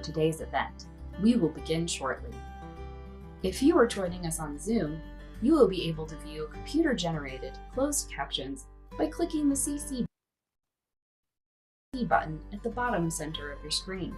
today's event. We will begin shortly. If you are joining us on Zoom, you will be able to view computer-generated closed captions by clicking the CC button at the bottom center of your screen.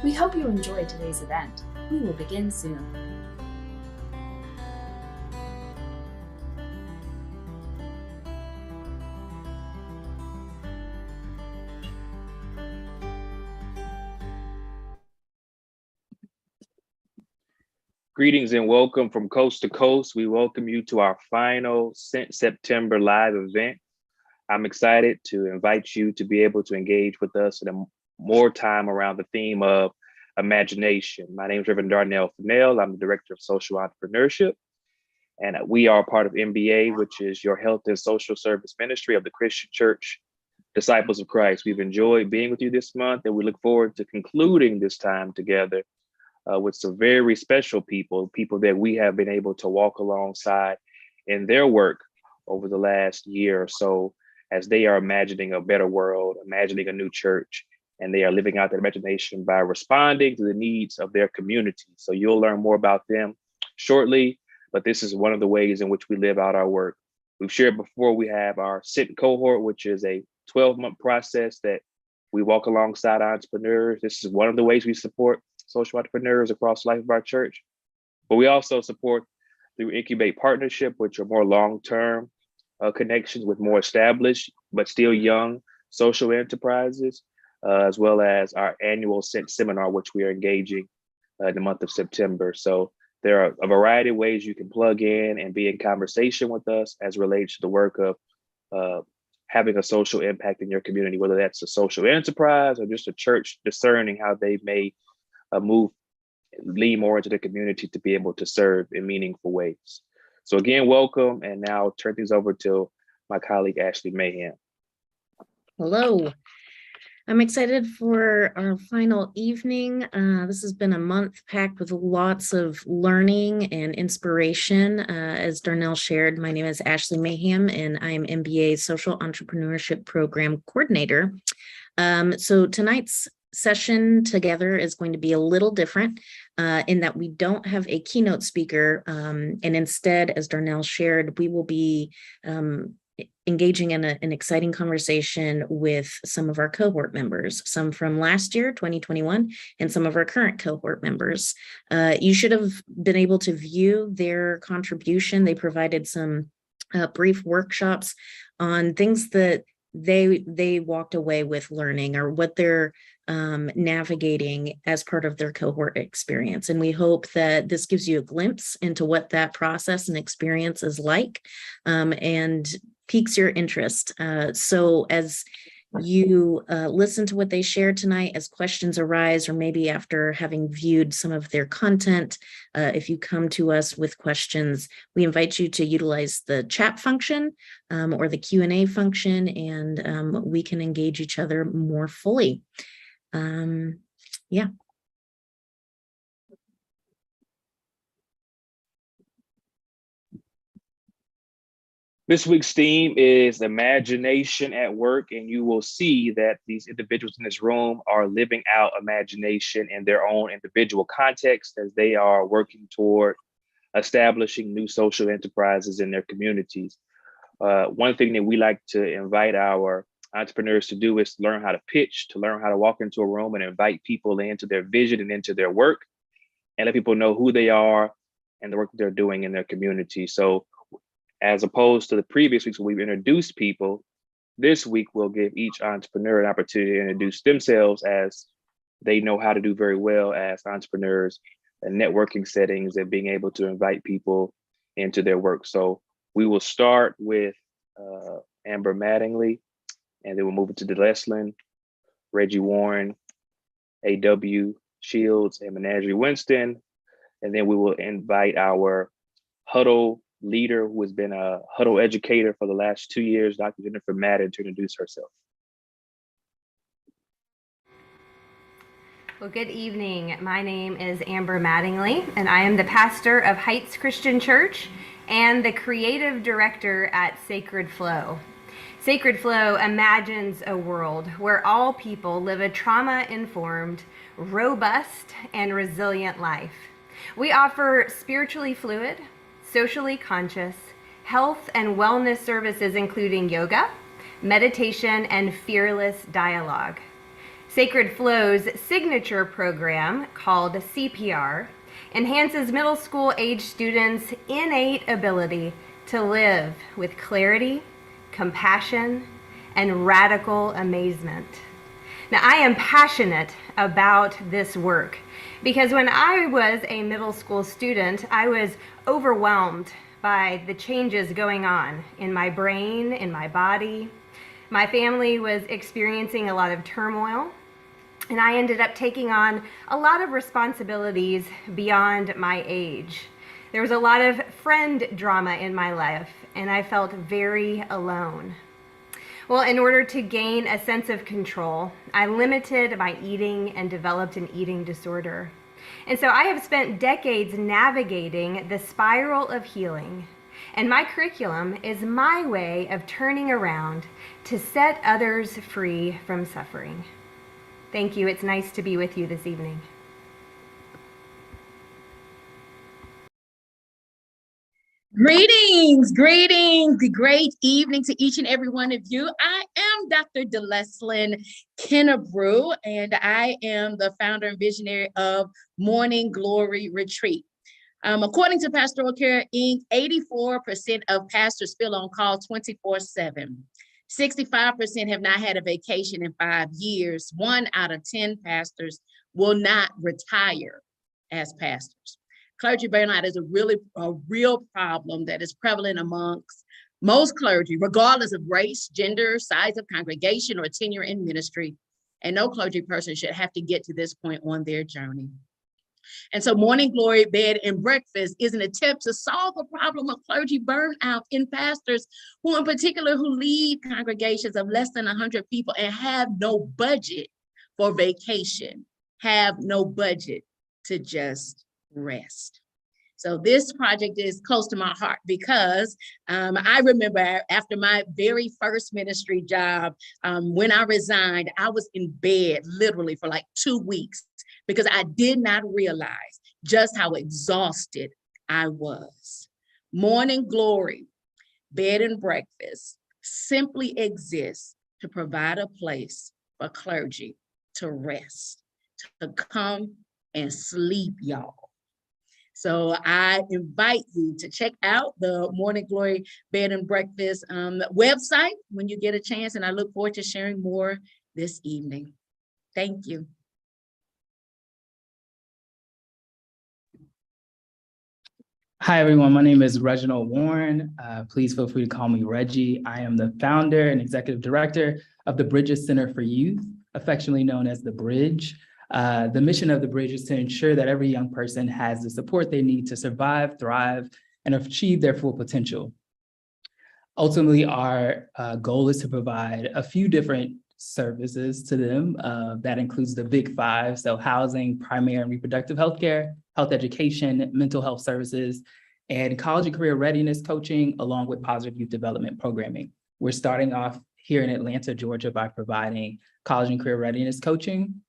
We hope you enjoy today's event. We will begin soon. Greetings and welcome from coast to coast. We welcome you to our final September live event. I'm excited to invite you to be able to engage with us in more time around the theme of imagination. My name is Reverend Darnell Fennell. I'm the Director of Social Entrepreneurship, and we are part of MBA, which is your health and social service ministry of the Christian Church Disciples of Christ. We've enjoyed being with you this month, and we look forward to concluding this time together with some very special people that we have been able to walk alongside in their work over the last year or so, as they are imagining a better world, imagining a new church, and they are living out their imagination by responding to the needs of their community. So you'll learn more about them shortly, but this is one of the ways in which we live out our work. We've shared before, we have our SIT cohort, which is a 12-month process that we walk alongside entrepreneurs. This is one of the ways we support social entrepreneurs across the life of our church. But we also support through Incubate Partnership, which are more long-term connections with more established, but still young social enterprises, as well as our annual seminar, which we are engaging in the month of September. So there are a variety of ways you can plug in and be in conversation with us as relates to the work of having a social impact in your community, whether that's a social enterprise or just a church discerning how they may lean more into the community to be able to serve in meaningful ways. So again, welcome, and now I'll turn things over to my colleague, Ashley Mayhem. Hello. I'm excited for our final evening. This has been a month packed with lots of learning and inspiration. As Darnell shared, my name is Ashley Mayhem, and I'm MBA's Social Entrepreneurship Program Coordinator. So tonight's session together is going to be a little different in that we don't have a keynote speaker, and instead, as Darnell shared, we will be engaging in an exciting conversation with some of our cohort members, some from last year, 2021, and some of our current cohort members. You should have been able to view their contribution. They provided some brief workshops on things that they walked away with learning, or what they're navigating as part of their cohort experience. And we hope that this gives you a glimpse into what that process and experience is like, and piques your interest. So as you listen to what they share tonight, as questions arise, or maybe after having viewed some of their content, if you come to us with questions, we invite you to utilize the chat function or the Q&A function, and we can engage each other more fully. Yeah. This week's theme is imagination at work, and you will see that these individuals in this room are living out imagination in their own individual context as they are working toward establishing new social enterprises in their communities. One thing that we like to invite our entrepreneurs to do is learn how to pitch, to learn how to walk into a room and invite people into their vision and into their work, and let people know who they are and the work that they're doing in their community. So as opposed to the previous weeks where we've introduced people, this week we'll give each entrepreneur an opportunity to introduce themselves, as they know how to do very well as entrepreneurs in networking settings and being able to invite people into their work. So we will start with Amber Mattingly, and then we'll move into Delesslyn, Reggie Warren, A.W. Shields, and Managerrie Winston. And then we will invite our huddle leader, who has been a huddle educator for the last 2 years, Dr. Jennifer Madden, to introduce herself. Well, good evening. My name is Amber Mattingly, and I am the pastor of Heights Christian Church and the creative director at Sacred Flow. Sacred Flow imagines a world where all people live a trauma-informed, robust, and resilient life. We offer spiritually fluid, socially conscious, health and wellness services including yoga, meditation, and fearless dialogue. Sacred Flow's signature program, called CPR, enhances middle school age students' innate ability to live with clarity, compassion, and radical amazement. Now, I am passionate about this work because when I was a middle school student, I was overwhelmed by the changes going on in my brain, in my body. My family was experiencing a lot of turmoil, and I ended up taking on a lot of responsibilities beyond my age. There was a lot of friend drama in my life, and I felt very alone. Well, in order to gain a sense of control, I limited my eating and developed an eating disorder. And so I have spent decades navigating the spiral of healing, and my curriculum is my way of turning around to set others free from suffering. Thank you. It's nice to be with you this evening. Greetings, great evening to each and every one of you. I am Dr. Delesslyn Kennebrew, and I am the founder and visionary of Morning Glory Retreat. According to Pastoral Care Inc., 84% of pastors feel on call 24/7. 65% have not had a vacation in 5 years. 1 out of 10 pastors will not retire as pastors. Clergy burnout is a real problem that is prevalent amongst most clergy, regardless of race, gender, size of congregation, or tenure in ministry. And no clergy person should have to get to this point on their journey. And so Morning Glory Bed and Breakfast is an attempt to solve the problem of clergy burnout in pastors who in particular who lead congregations of less than 100 people and have no budget for vacation, have no budget to just rest. So this project is close to my heart because I remember after my very first ministry job, when I resigned, I was in bed literally for like 2 weeks because I did not realize just how exhausted I was. Morning Glory Bed and Breakfast simply exists to provide a place for clergy to rest, to come and sleep, y'all. So I invite you to check out the Morning Glory Bed and Breakfast website when you get a chance, and I look forward to sharing more this evening. Thank you. Hi, everyone. My name is Reginald Warren. Please feel free to call me Reggie. I am the founder and executive director of the Bridges Center for Youth, affectionately known as the Bridge. The mission of the Bridge is to ensure that every young person has the support they need to survive, thrive, and achieve their full potential. Ultimately, our goal is to provide a few different services to them. That includes the big five, so housing, primary and reproductive health care, health education, mental health services, and college and career readiness coaching, along with positive youth development programming. We're starting off here in Atlanta, Georgia, by providing college and career readiness coaching.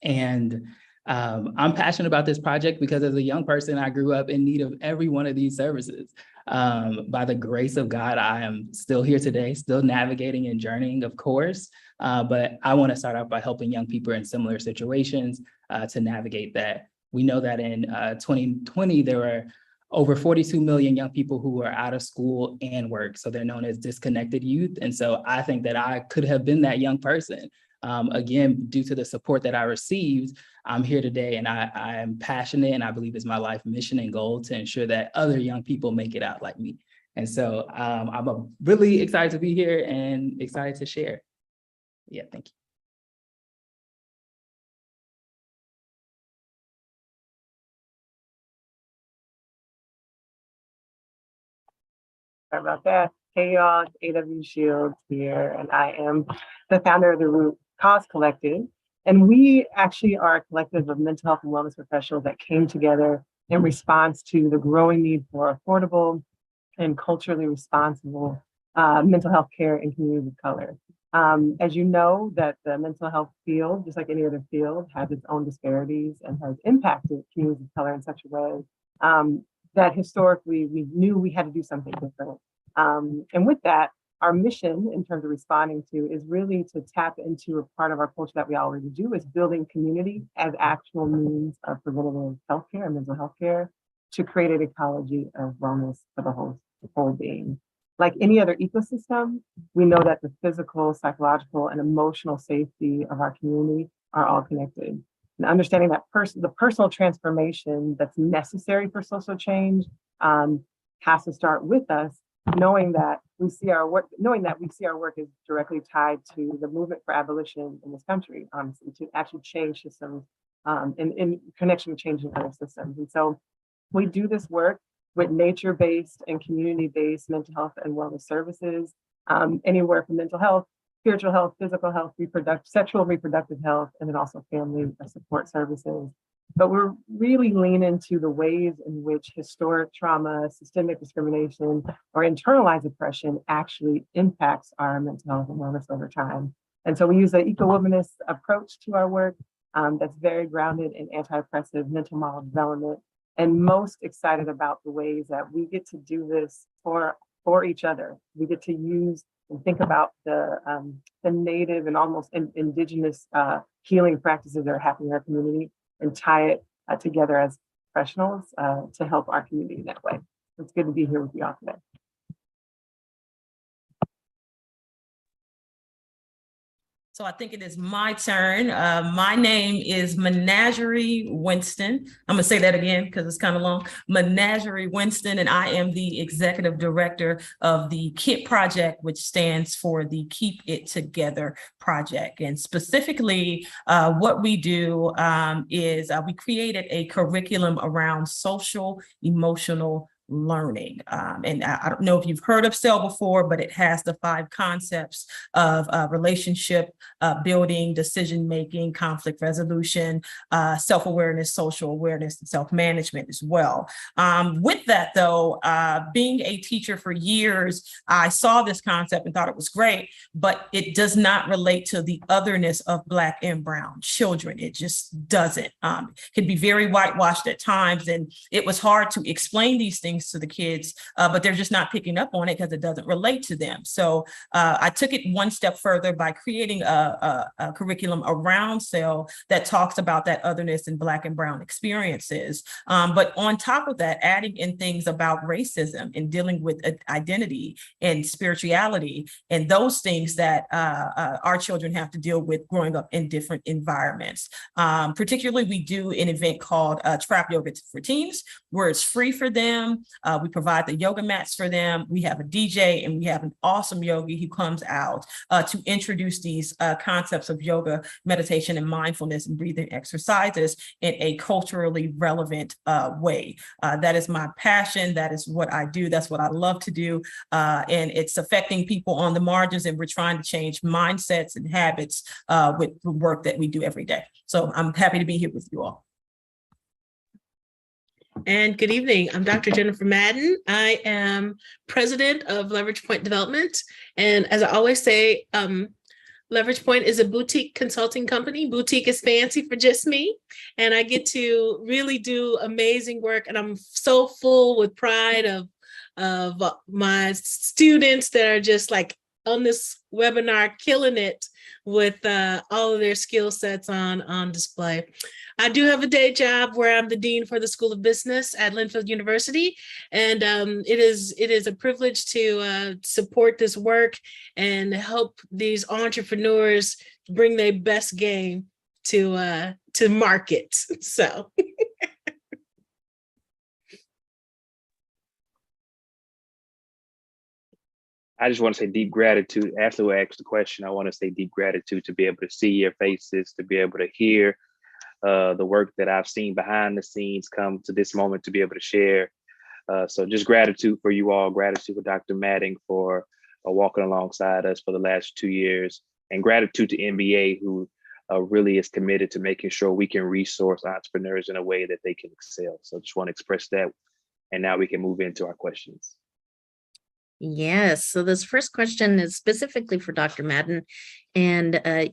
And I'm passionate about this project because as a young person, I grew up in need of every one of these services. By the grace of God, I am still here today, still navigating and journeying, of course, but I want to start out by helping young people in similar situations to navigate that. We know that in 2020, there were over 42 million young people who were out of school and work. So they're known as disconnected youth. And so I think that I could have been that young person. Again, due to the support that I received, I'm here today, and I am passionate, and I believe it's my life mission and goal to ensure that other young people make it out like me. And so I'm really excited to be here and excited to share. Yeah, thank you. Sorry about that. Hey y'all, it's AW Shields here, and I am the founder of the Root Cause Collective. And we actually are a collective of mental health and wellness professionals that came together in response to the growing need for affordable and culturally responsible mental health care in communities of color. As you know, that the mental health field, just like any other field, has its own disparities and has impacted communities of color in such a way that historically we knew we had to do something different. And with that, our mission in terms of responding to is really to tap into a part of our culture that we already do, is building community as actual means of preventative healthcare and mental health care to create an ecology of wellness for the whole being. Like any other ecosystem, we know that the physical, psychological, and emotional safety of our community are all connected. And understanding that the personal transformation that's necessary for social change has to start with us, knowing that we see our work is directly tied to the movement for abolition in this country, honestly, to actually change systems in connection with changing other systems. And so we do this work with nature-based and community-based mental health and wellness services, anywhere from mental health, spiritual health, physical health, sexual reproductive health, and then also family support services. But we're really leaning into the ways in which historic trauma, systemic discrimination, or internalized oppression actually impacts our mental health and wellness over time. And so we use an eco-womanist approach to our work that's very grounded in anti-oppressive mental model development, and most excited about the ways that we get to do this for each other. We get to use and think about the native and almost indigenous healing practices that are happening in our community and tie it together as professionals to help our community in that way. It's good to be here with you all today. So I think it is my turn. My name is Managerrie Winston. I'm gonna say that again because it's kind of long. Managerrie Winston, and I am the executive director of the KIT project, which stands for the Keep It Together project. And specifically, what we do is we created a curriculum around social emotional learning. And I don't know if you've heard of SEL before, but it has the 5 concepts of relationship building, decision-making, conflict resolution, self-awareness, social awareness, and self-management as well. With that though, being a teacher for years, I saw this concept and thought it was great, but it does not relate to the otherness of Black and Brown children. It just doesn't. It can be very whitewashed at times, and it was hard to explain these things to the kids, but they're just not picking up on it because it doesn't relate to them. So I took it one step further by creating a curriculum around SEL that talks about that otherness in Black and Brown experiences. But on top of that, adding in things about racism and dealing with identity and spirituality and those things that our children have to deal with growing up in different environments. Particularly, we do an event called Trap Yoga for Teens, where it's free for them. We provide the yoga mats for them. We have a DJ and we have an awesome yogi who comes out to introduce these concepts of yoga, meditation, and mindfulness and breathing exercises in a culturally relevant way. That is my passion. That is what I do. That's what I love to do. And it's affecting people on the margins, and we're trying to change mindsets and habits with the work that we do every day. So I'm happy to be here with you all. And good evening. I'm Dr. Jennifer Madden. I am president of Leverage Point Development. And as I always say, Leverage Point is a boutique consulting company. Boutique is fancy for just me. And I get to really do amazing work. And I'm so full with pride of my students that are just like on this webinar, killing it with all of their skill sets on display. I do have a day job where I'm the dean for the School of Business at Linfield University, and it is a privilege to support this work and help these entrepreneurs bring their best game to market. So. I just want to say deep gratitude. Ashley will ask the question. I want to say deep gratitude to be able to see your faces, to be able to hear the work that I've seen behind the scenes come to this moment to be able to share. So just gratitude for you all, gratitude for Dr. Madden for walking alongside us for the last 2 years, and gratitude to NBA who really is committed to making sure we can resource entrepreneurs in a way that they can excel. So I just want to express that. And now we can move into our questions. Yes. So this first question is specifically for Dr. Madden. And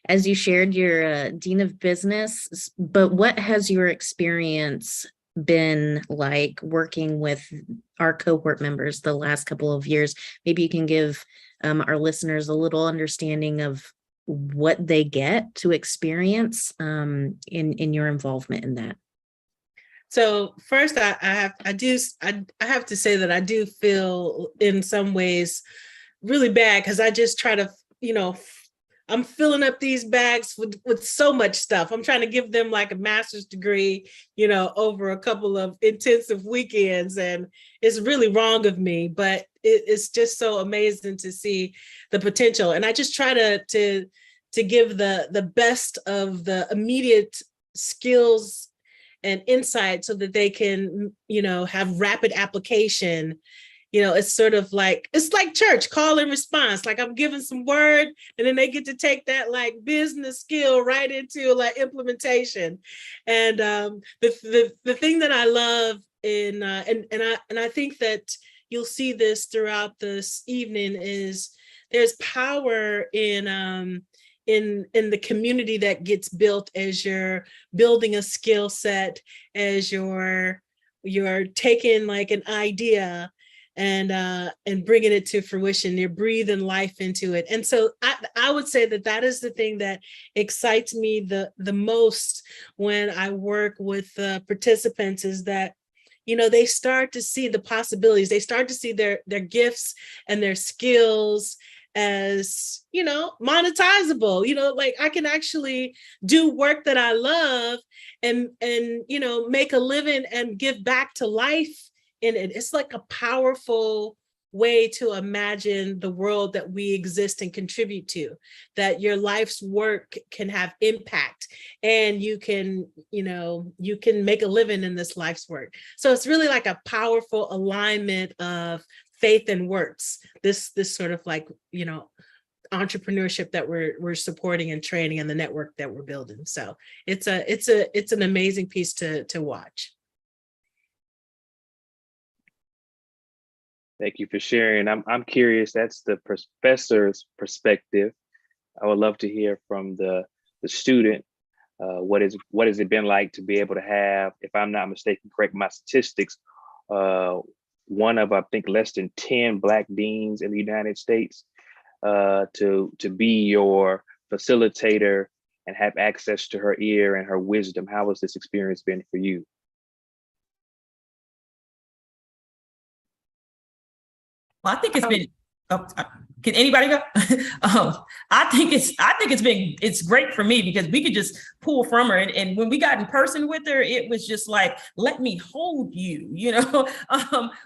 as you shared, you're Dean of Business, but what has your experience been like working with our cohort members the last couple of years? Maybe you can give our listeners a little understanding of what they get to experience in your involvement in that. So first, I have to say that I do feel in some ways really bad because I just try to, I'm filling up these bags with so much stuff. I'm trying to give them like a master's degree, over a couple of intensive weekends, and it's really wrong of me, but it's just so amazing to see the potential. And I just try to give the best of the immediate skills and insight so that they can, have rapid application. It's sort of like, it's like church, call and response. Like I'm giving some word and then they get to take that like business skill right into like implementation. And the thing that I love and I think that you'll see this throughout this evening is there's power in the community that gets built as you're building a skill set, as you're taking like an idea and bringing it to fruition. You're breathing life into it. And so I would say that is the thing that excites me the most when I work with participants is that, they start to see the possibilities. They start to see their gifts and their skills as, monetizable, like I can actually do work that I love and make a living and give back to life in it. It's like a powerful way to imagine the world that we exist and contribute to, that your life's work can have impact and you can make a living in this life's work. So it's really like a powerful alignment of faith and works, this sort of like, entrepreneurship that we're supporting and training and the network that we're building. So it's an amazing piece to watch. Thank you for sharing. I'm curious, that's the professor's perspective. I would love to hear from the student. What has it been like to be able to have, if I'm not mistaken, correct my statistics, one of, I think, less than 10 Black deans in the United States, to be your facilitator and have access to her ear and her wisdom. How has this experience been for you? Well, I think it's been. Can anybody go? I think it's great for me because we could just pull from her. And when we got in person with her, it was just like, let me hold you,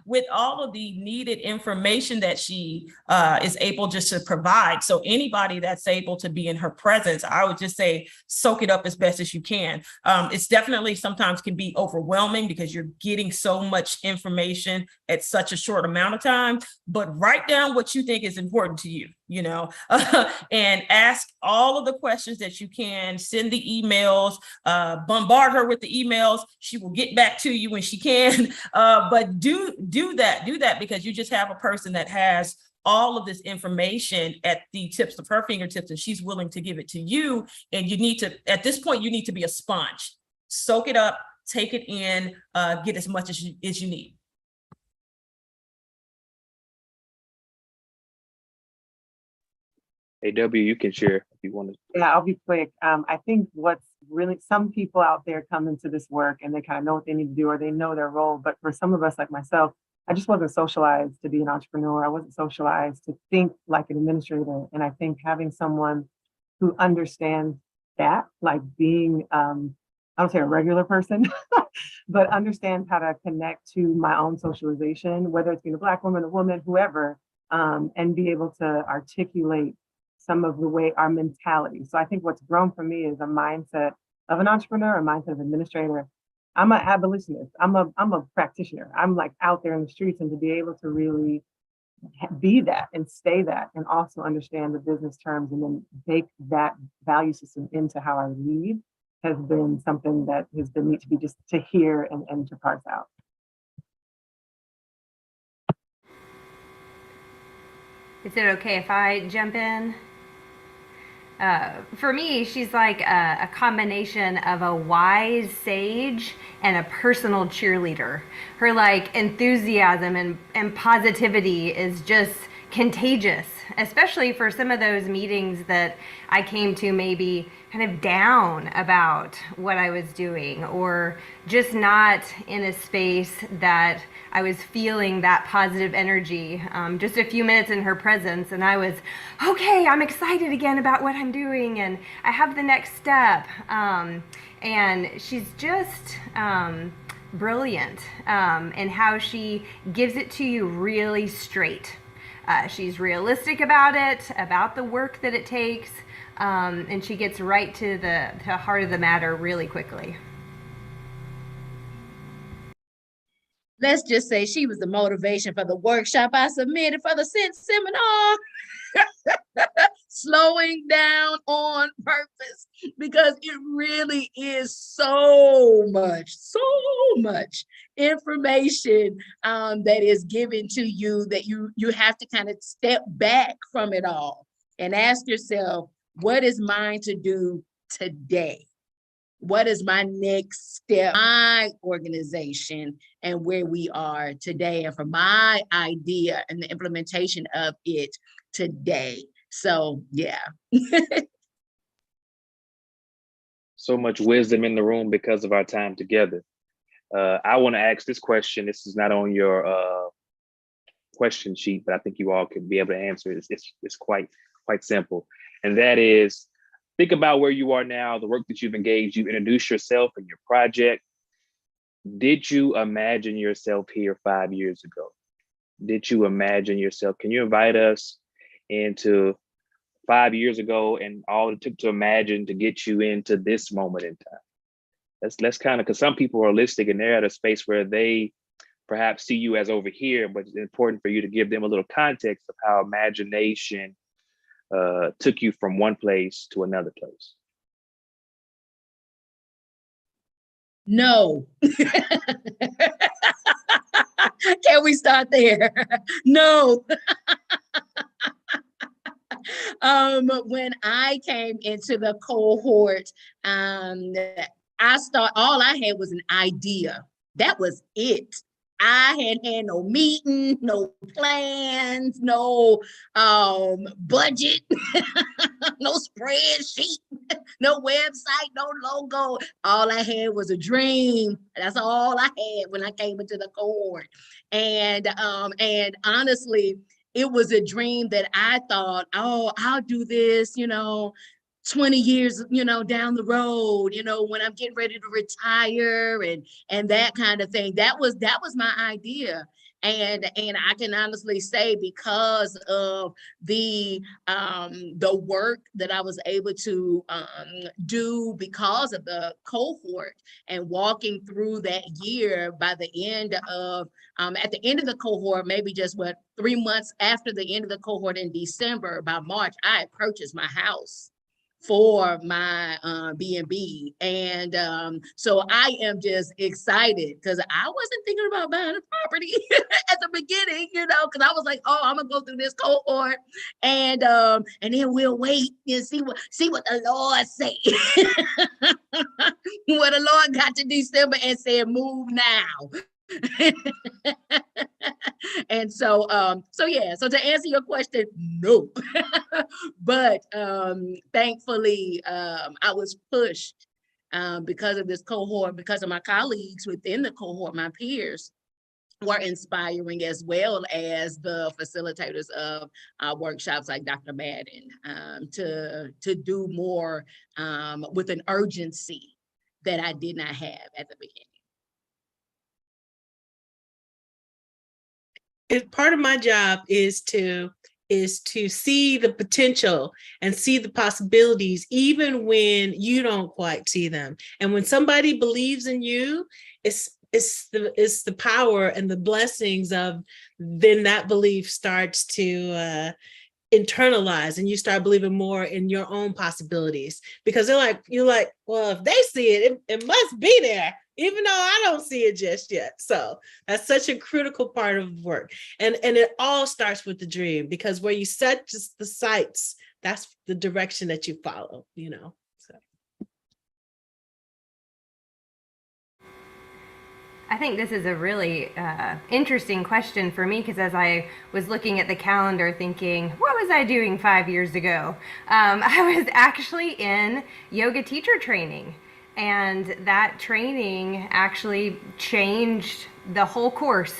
with all of the needed information that she is able just to provide. So anybody that's able to be in her presence, I would just say, soak it up as best as you can. It's definitely sometimes can be overwhelming because you're getting so much information at such a short amount of time, but write down what you think is important to you, and ask all of the questions that you can, send the emails, bombard her with the emails. She will get back to you when she can, but do that because you just have a person that has all of this information at the tips of her fingertips and she's willing to give it to you. And you need to, at this point, you need to be a sponge, soak it up, take it in, get as much as you need. AW, you can share if you want to. Yeah, I'll be quick. I think what's really, some people out there come into this work and they kind of know what they need to do or they know their role. But for some of us like myself, I just wasn't socialized to be an entrepreneur. I wasn't socialized to think like an administrator. And I think having someone who understands that, like being, I don't say a regular person, but understands how to connect to my own socialization, whether it's being a Black woman, a woman, whoever, and be able to articulate some of the way our mentality. So I think what's grown for me is a mindset of an entrepreneur, a mindset of administrator. I'm an abolitionist. I'm a practitioner. I'm like out there in the streets, and to be able to really be that and stay that, and also understand the business terms and then bake that value system into how I lead has been something that has been neat to be just to hear and to parse out. Is it okay if I jump in? For me, she's like a combination of a wise sage and a personal cheerleader. Her like enthusiasm and positivity is just contagious, especially for some of those meetings that I came to maybe kind of down about what I was doing, or just not in a space that I was feeling that positive energy. Just a few minutes in her presence and I was, okay, I'm excited again about what I'm doing and I have the next step. And she's just brilliant in how she gives it to you really straight. She's realistic about it, about the work that it takes, and she gets right to the heart of the matter really quickly. Let's just say she was the motivation for the workshop I submitted for the seminar. Slowing down on purpose, because it really is so much information that is given to you that you have to kind of step back from it all and ask yourself, what is mine to do today? What is my next step, my organization and where we are today, and for my idea and the implementation of it today? So, yeah. So much wisdom in the room because of our time together. I want to ask this question. This is not on your question sheet, but I think you all can be able to answer it. It's quite simple. And that is, think about where you are now, the work that you've engaged. You introduced yourself and your project. Did you imagine yourself here 5 years ago? Did you imagine yourself? Can you invite us into 5 years ago and all it took to imagine to get you into this moment in time? Let's kind of, because some people are holistic and they're at a space where they perhaps see you as over here, but it's important for you to give them a little context of how imagination took you from one place to another place. No. Can we start there? No. When I came into the cohort, all I had was an idea. That was it. I had no meeting, no plans, no budget, no spreadsheet, no website, no logo. All I had was a dream. That's all I had when I came into the cohort. And honestly, it was a dream that I thought, oh, I'll do this, 20 years, down the road, when I'm getting ready to retire and that kind of thing. That was my idea. And I can honestly say, because of the work that I was able to do because of the cohort and walking through that year, by the end of at the end of the cohort, maybe just 3 months after the end of the cohort in December, by March, I had purchased my house for my B&B. And so I am just excited, because I wasn't thinking about buying a property at the beginning, because I was like, oh, I'm gonna go through this cohort and then we'll wait and see what the Lord say. What the Lord got to December and said, move now. And so to answer your question, no. But thankfully I was pushed because of this cohort, because of my colleagues within the cohort. My peers were inspiring, as well as the facilitators of workshops like Dr. Madden, to do more with an urgency that I did not have at the beginning. Part of my job is to see the potential and see the possibilities, even when you don't quite see them. And when somebody believes in you, the power and the blessings of then that belief starts to internalize, and you start believing more in your own possibilities, because you're like, well, if they see it, it must be there, even though I don't see it just yet. So that's such a critical part of work. And it all starts with the dream, because where you set just the sights, that's the direction that you follow, So. I think this is a really interesting question for me, because as I was looking at the calendar thinking, what was I doing 5 years ago? I was actually in yoga teacher training, and that training actually changed the whole course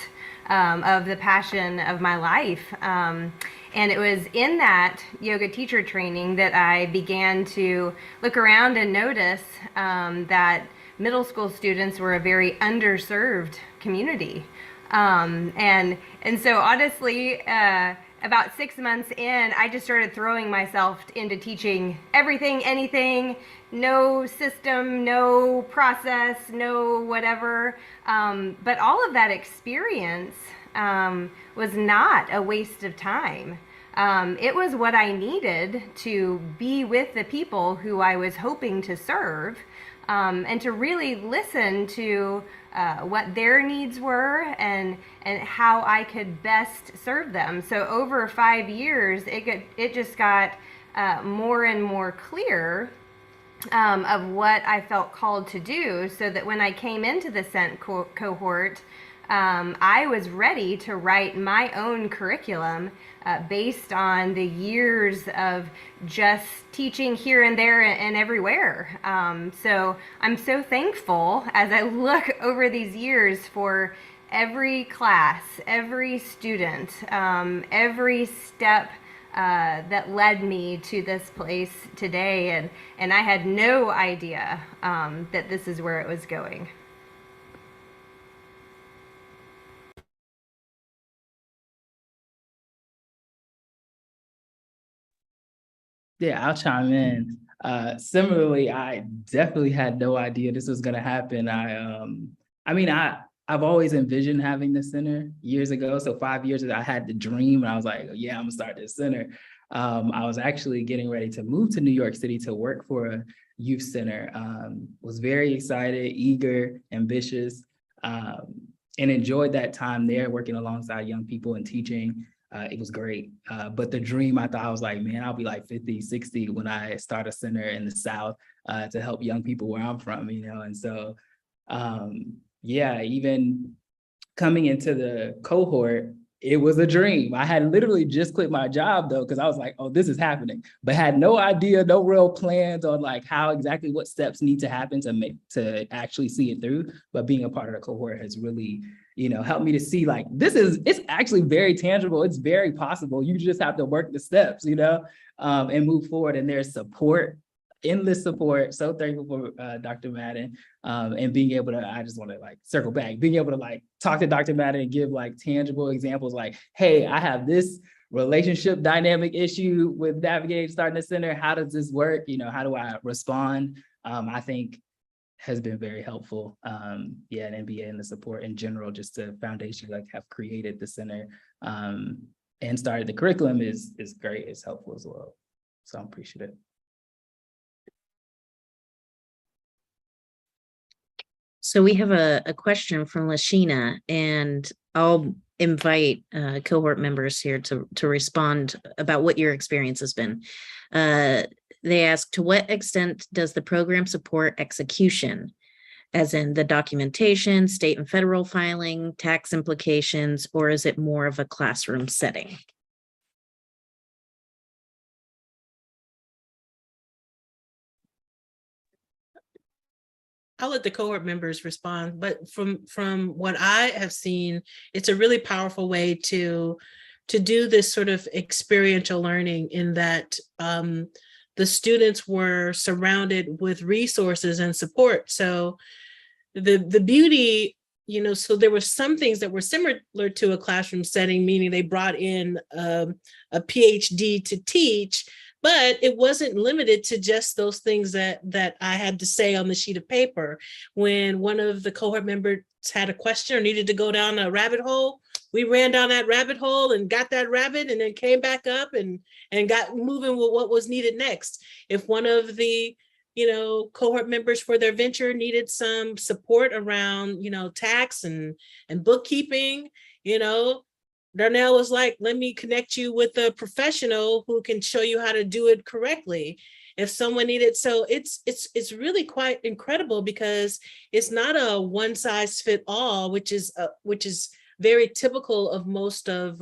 of the passion of my life. And it was in that yoga teacher training that I began to look around and notice that middle school students were a very underserved community. And so honestly, about 6 months in, I just started throwing myself into teaching everything, anything, no system, no process, no whatever. But all of that experience was not a waste of time. It was what I needed to be with the people who I was hoping to serve. And to really listen to what their needs were and how I could best serve them. So over 5 years, it just got more and more clear of what I felt called to do, so that when I came into the SENT cohort, I was ready to write my own curriculum based on the years of just teaching here and there and everywhere. So I'm so thankful as I look over these years for every class, every student, every step that led me to this place today. And I had no idea that this is where it was going. Yeah, I'll chime in. Similarly, I definitely had no idea this was going to happen. I've always envisioned having the center years ago. So 5 years ago, I had the dream, and I was like, yeah, I'm gonna start this center. I was actually getting ready to move to New York City to work for a youth center. Was very excited, eager, ambitious, and enjoyed that time there working alongside young people and teaching. It was great. But the dream, I thought, I was like, man, I'll be like 50, 60 when I start a center in the South to help young people where I'm from, And so, yeah, even coming into the cohort, it was a dream. I had literally just quit my job though, because I was like, oh, this is happening, but had no idea, no real plans on like how exactly what steps need to happen to actually see it through. But being a part of the cohort has really, helped me to see like, it's actually very tangible. It's very possible. You just have to work the steps, and move forward. And there's support, endless support. So thankful for Dr. Madden, and being able to, I just want to like circle back, being able to like talk to Dr. Madden and give like tangible examples like, hey, I have this relationship dynamic issue with navigating starting a center. How does this work? How do I respond? I think has been very helpful. And NBA and the support in general, just the foundation like have created the center and started the curriculum is great. It's helpful as well. So I'm appreciative. So we have a question from Lashina, and I'll invite cohort members here to respond about what your experience has been. They ask, to what extent does the program support execution, as in the documentation, state and federal filing, tax implications, or is it more of a classroom setting? I'll let the cohort members respond, but from what I have seen, it's a really powerful way to do this sort of experiential learning, in that the students were surrounded with resources and support. So the beauty, so there were some things that were similar to a classroom setting, meaning they brought in a PhD to teach, But it wasn't limited to just those things that I had to say on the sheet of paper. When one of the cohort members had a question or needed to go down a rabbit hole, we ran down that rabbit hole and got that rabbit, and then came back up and got moving with what was needed next. If one of the cohort members for their venture needed some support around, tax and bookkeeping, Darnell was like, let me connect you with a professional who can show you how to do it correctly. If someone needed, so it's really quite incredible, because it's not a one size fit all, which is very typical of most of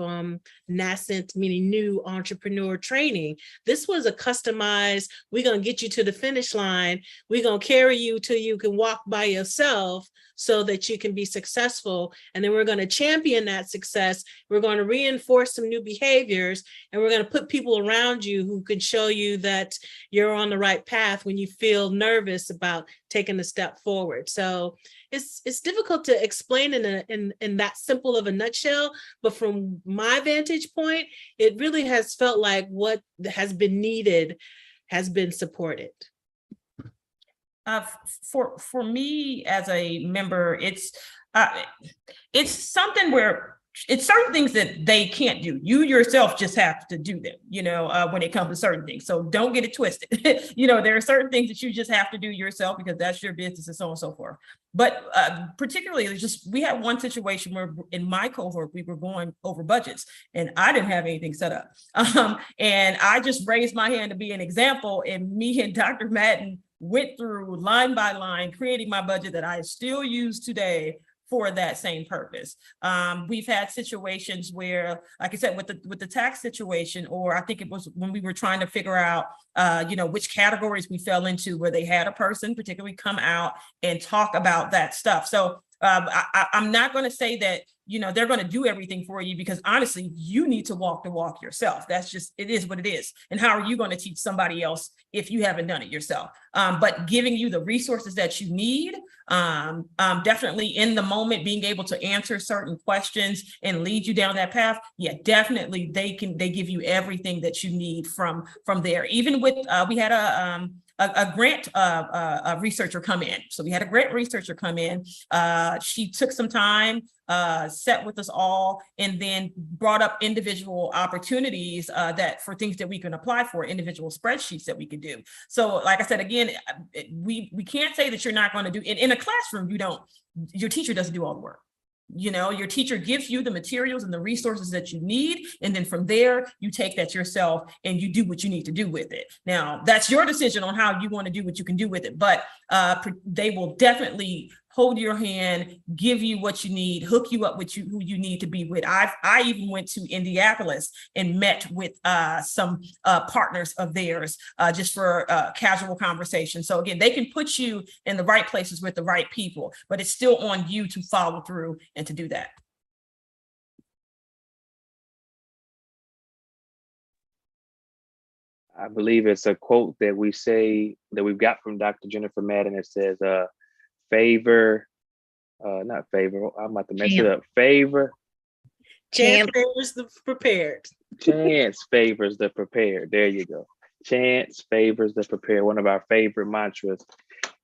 nascent, meaning new entrepreneur training. This was a customized, we're going to get you to the finish line. We're going to carry you till you can walk by yourself so that you can be successful. And then we're going to champion that success. We're going to reinforce some new behaviors, and we're going to put people around you who can show you that you're on the right path when you feel nervous about taking a step forward. So it's difficult to explain in that simple of a nutshell, but from my vantage point, it really has felt like what has been needed has been supported. For me as a member, it's something where it's certain things that they can't do. You yourself just have to do them, when it comes to certain things. So don't get it twisted. There are certain things that you just have to do yourself because that's your business and so on and so forth. But particularly, we had one situation where in my cohort, we were going over budgets and I didn't have anything set up. And I just raised my hand to be an example, and me and Dr. Madden went through line by line, creating my budget that I still use today for that same purpose. We've had situations where, like I said, with the tax situation, or I think it was when we were trying to figure out, which categories we fell into, where they had a person particularly come out and talk about that stuff. So I'm not going to say that, they're going to do everything for you, because honestly, you need to walk the walk yourself. That's just, it is what it is. And how are you going to teach somebody else if you haven't done it yourself? But giving you the resources that you need, definitely in the moment, being able to answer certain questions and lead you down that path. Yeah, definitely. They give you everything that you need from there. Even with, we had a grant researcher come in. So we had a grant researcher come in. She took some time, sat with us all, and then brought up individual opportunities that for things that we can apply for, individual spreadsheets that we could do. So like I said, again, we can't say that you're not going to do in a classroom. Your teacher doesn't do all the work. Your teacher gives you the materials and the resources that you need. And then from there, you take that yourself and you do what you need to do with it. Now, that's your decision on how you want to do what you can do with it. But they will definitely hold your hand, give you what you need, hook you up with who you need to be with. I even went to Indianapolis and met with some partners of theirs just for casual conversation. So again, they can put you in the right places with the right people, but it's still on you to follow through and to do that. I believe it's a quote that we say that we've got from Dr. Jennifer Madden. It says, not favor, I'm about to mess it up. Favor. Chance favors the prepared. Chance favors the prepared. There you go. Chance favors the prepared. One of our favorite mantras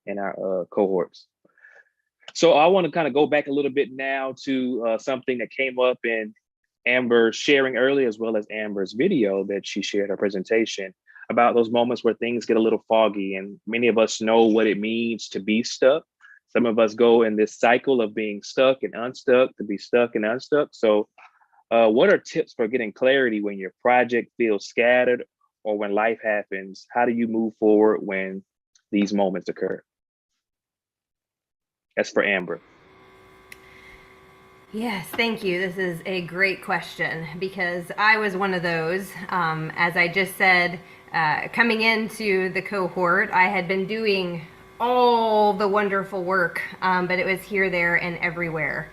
in our cohorts. So I want to kind of go back a little bit now to something that came up in Amber's sharing earlier, as well as Amber's video that she shared her presentation about those moments where things get a little foggy, and many of us know what it means to be stuck. Some of us go in this cycle of being stuck and unstuck, to be stuck and unstuck. So what are tips for getting clarity when your project feels scattered or when life happens? How do you move forward when these moments occur? That's for Amber. Yes, thank you. This is a great question, because I was one of those. As I just said, coming into the cohort, I had been doing all the wonderful work, but it was here, there, and everywhere.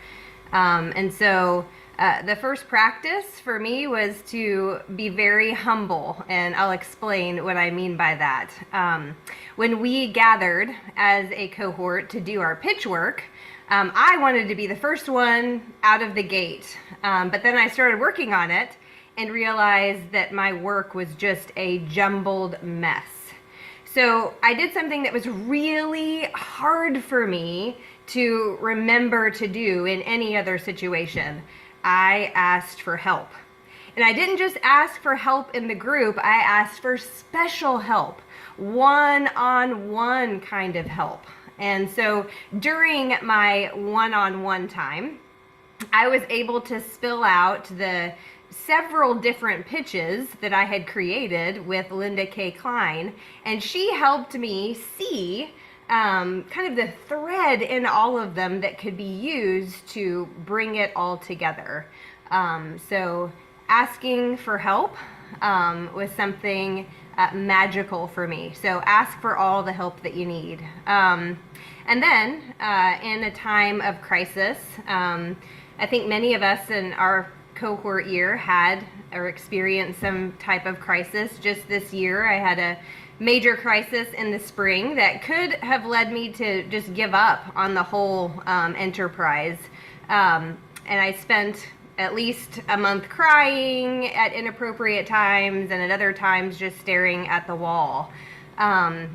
And so the first practice for me was to be very humble, and I'll explain what I mean by that. When we gathered as a cohort to do our pitch work, I wanted to be the first one out of the gate, but then I started working on it, and realized that my work was just a jumbled mess. So I did something that was really hard for me to remember to do in any other situation. I asked for help. And I didn't just ask for help in the group, I asked for special help, one-on-one kind of help. And so during my one-on-one time, I was able to spill out the several different pitches that I had created with Linda K. Klein, and she helped me see kind of the thread in all of them that could be used to bring it all together. So asking for help was something magical for me. So ask for all the help that you need. And then in a time of crisis, I think many of us in our cohort year had or experienced some type of crisis. Just this year, I had a major crisis in the spring that could have led me to just give up on the whole enterprise. And I spent at least a month crying at inappropriate times, and at other times just staring at the wall. And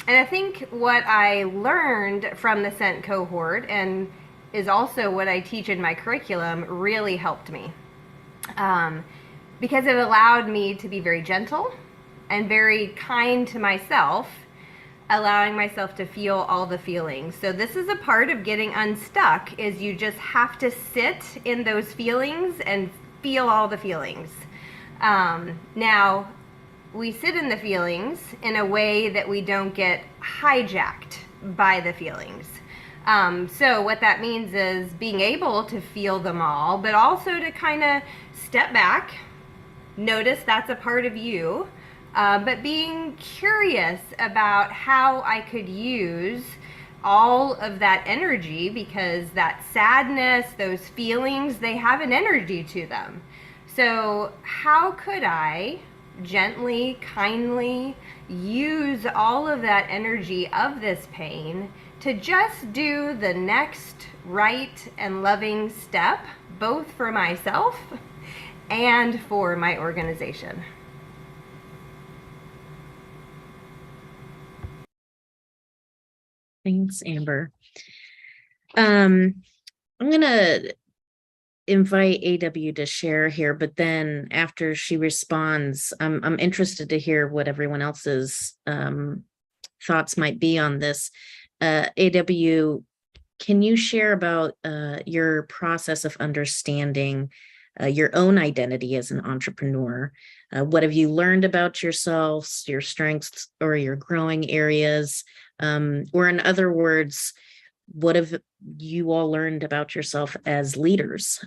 I think what I learned from the Scent cohort, and is also what I teach in my curriculum, really helped me. Because it allowed me to be very gentle and very kind to myself, allowing myself to feel all the feelings. So this is a part of getting unstuck, is you just have to sit in those feelings and feel all the feelings. Now, we sit in the feelings in a way that we don't get hijacked by the feelings. So what that means is being able to feel them all, but also to kind of step back, notice that's a part of you, but being curious about how I could use all of that energy, because that sadness, those feelings, they have an energy to them. So how could I gently, kindly use all of that energy of this pain to just do the next right and loving step, both for myself and for my organization? Thanks, Amber. I'm gonna invite AW to share here, but then after she responds, I'm interested to hear what everyone else's thoughts might be on this. AW, can you share about your process of understanding your own identity as an entrepreneur? What have you learned about yourselves, your strengths, or your growing areas? Or in other words, what have you all learned about yourself as leaders?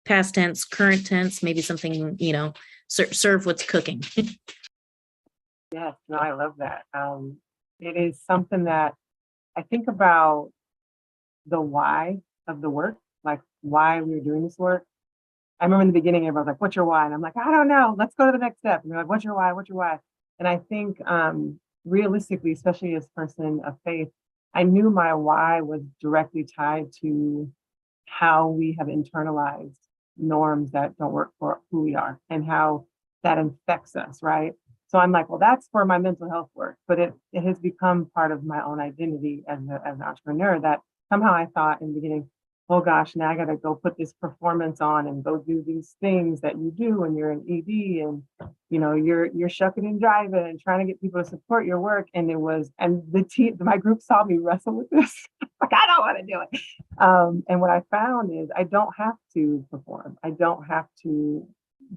Past tense, current tense, maybe something, serve what's cooking. Yes, no, I love that. It is something that I think about, the why of the work, like why we're doing this work. I remember in the beginning, everyone was like, what's your why? And I'm like, I don't know. Let's go to the next step. And they're like, what's your why? What's your why? And I think realistically, especially as a person of faith, I knew my why was directly tied to how we have internalized norms that don't work for who we are and how that infects us, right? So I'm like, well, that's for my mental health work, but it has become part of my own identity as an entrepreneur, that somehow I thought in the beginning, oh gosh, now I got to go put this performance on and go do these things that you do when you're in ED, and you're shucking and driving and trying to get people to support your work. And the team, my group saw me wrestle with this. Like, I don't want to do it. And what I found is I don't have to perform. I don't have to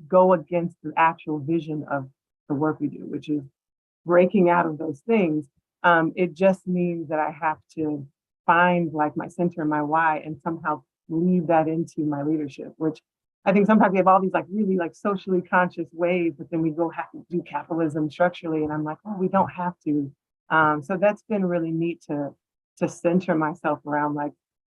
go against the actual vision of the work we do, which is breaking out of those things. It just means that I have to find like my center and my why and somehow weave that into my leadership, which I think sometimes we have all these like really like socially conscious ways, but then we go have to do capitalism structurally. And I'm like, oh, we don't have to. So that's been really neat to center myself around, like,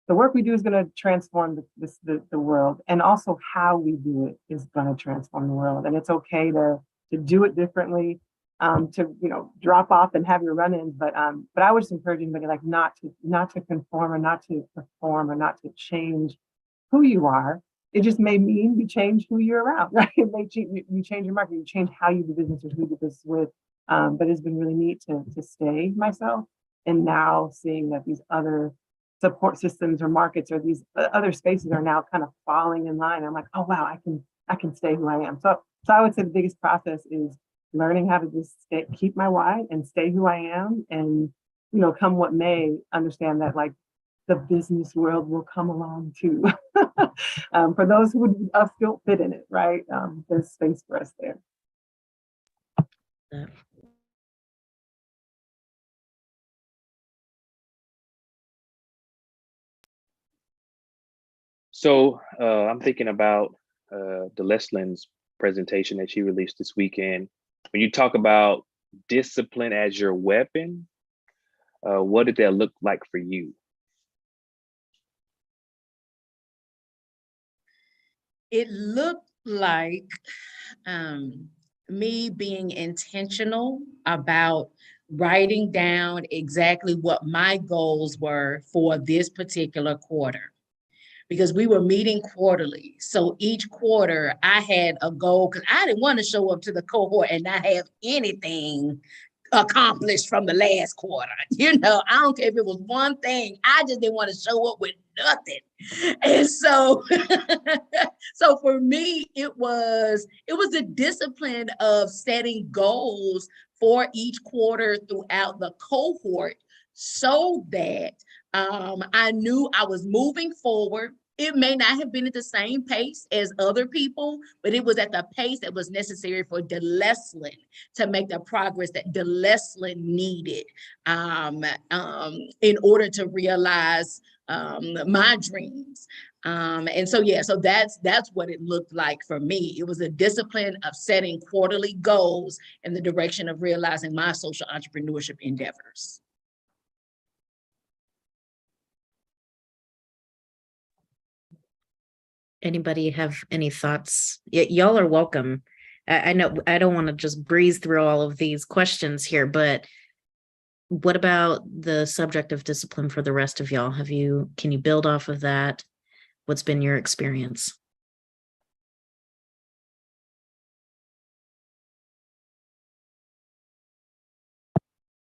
the work we do is going to transform the world, and also how we do it is going to transform the world. And it's okay to do it differently, to drop off and have your run-ins, but I would just encourage anybody like not to conform or not to perform or not to change who you are, it just may mean you change who you're around, right? It may you change your market, you change how you do business or who you do business with. But it's been really neat to stay myself. And now seeing that these other support systems or markets or these other spaces are now kind of falling in line. I'm like, oh wow, I can stay who I am. So I would say the biggest process is learning how to just keep my why and stay who I am, and come what may, understand that like the business world will come along too. For those who still fit in it, right? There's space for us there. Yeah. So I'm thinking about Delesslyn's presentation that she released this weekend. When you talk about discipline as your weapon, what did that look like for you? It looked like me being intentional about writing down exactly what my goals were for this particular quarter, because we were meeting quarterly. So each quarter I had a goal, because I didn't want to show up to the cohort and not have anything accomplished from the last quarter. I don't care if it was one thing. I just didn't want to show up with nothing. And so, so for me, it was the discipline of setting goals for each quarter throughout the cohort, so that I knew I was moving forward. It may not have been at the same pace as other people, but it was at the pace that was necessary for Delesslyn to make the progress that Delesslyn needed in order to realize my dreams. And so, yeah, so that's what it looked like for me. It was a discipline of setting quarterly goals in the direction of realizing my social entrepreneurship endeavors. Anybody have any thoughts? Y'all are welcome. I know I don't want to just breeze through all of these questions here, but what about the subject of discipline for the rest of y'all? Can you build off of that? What's been your experience?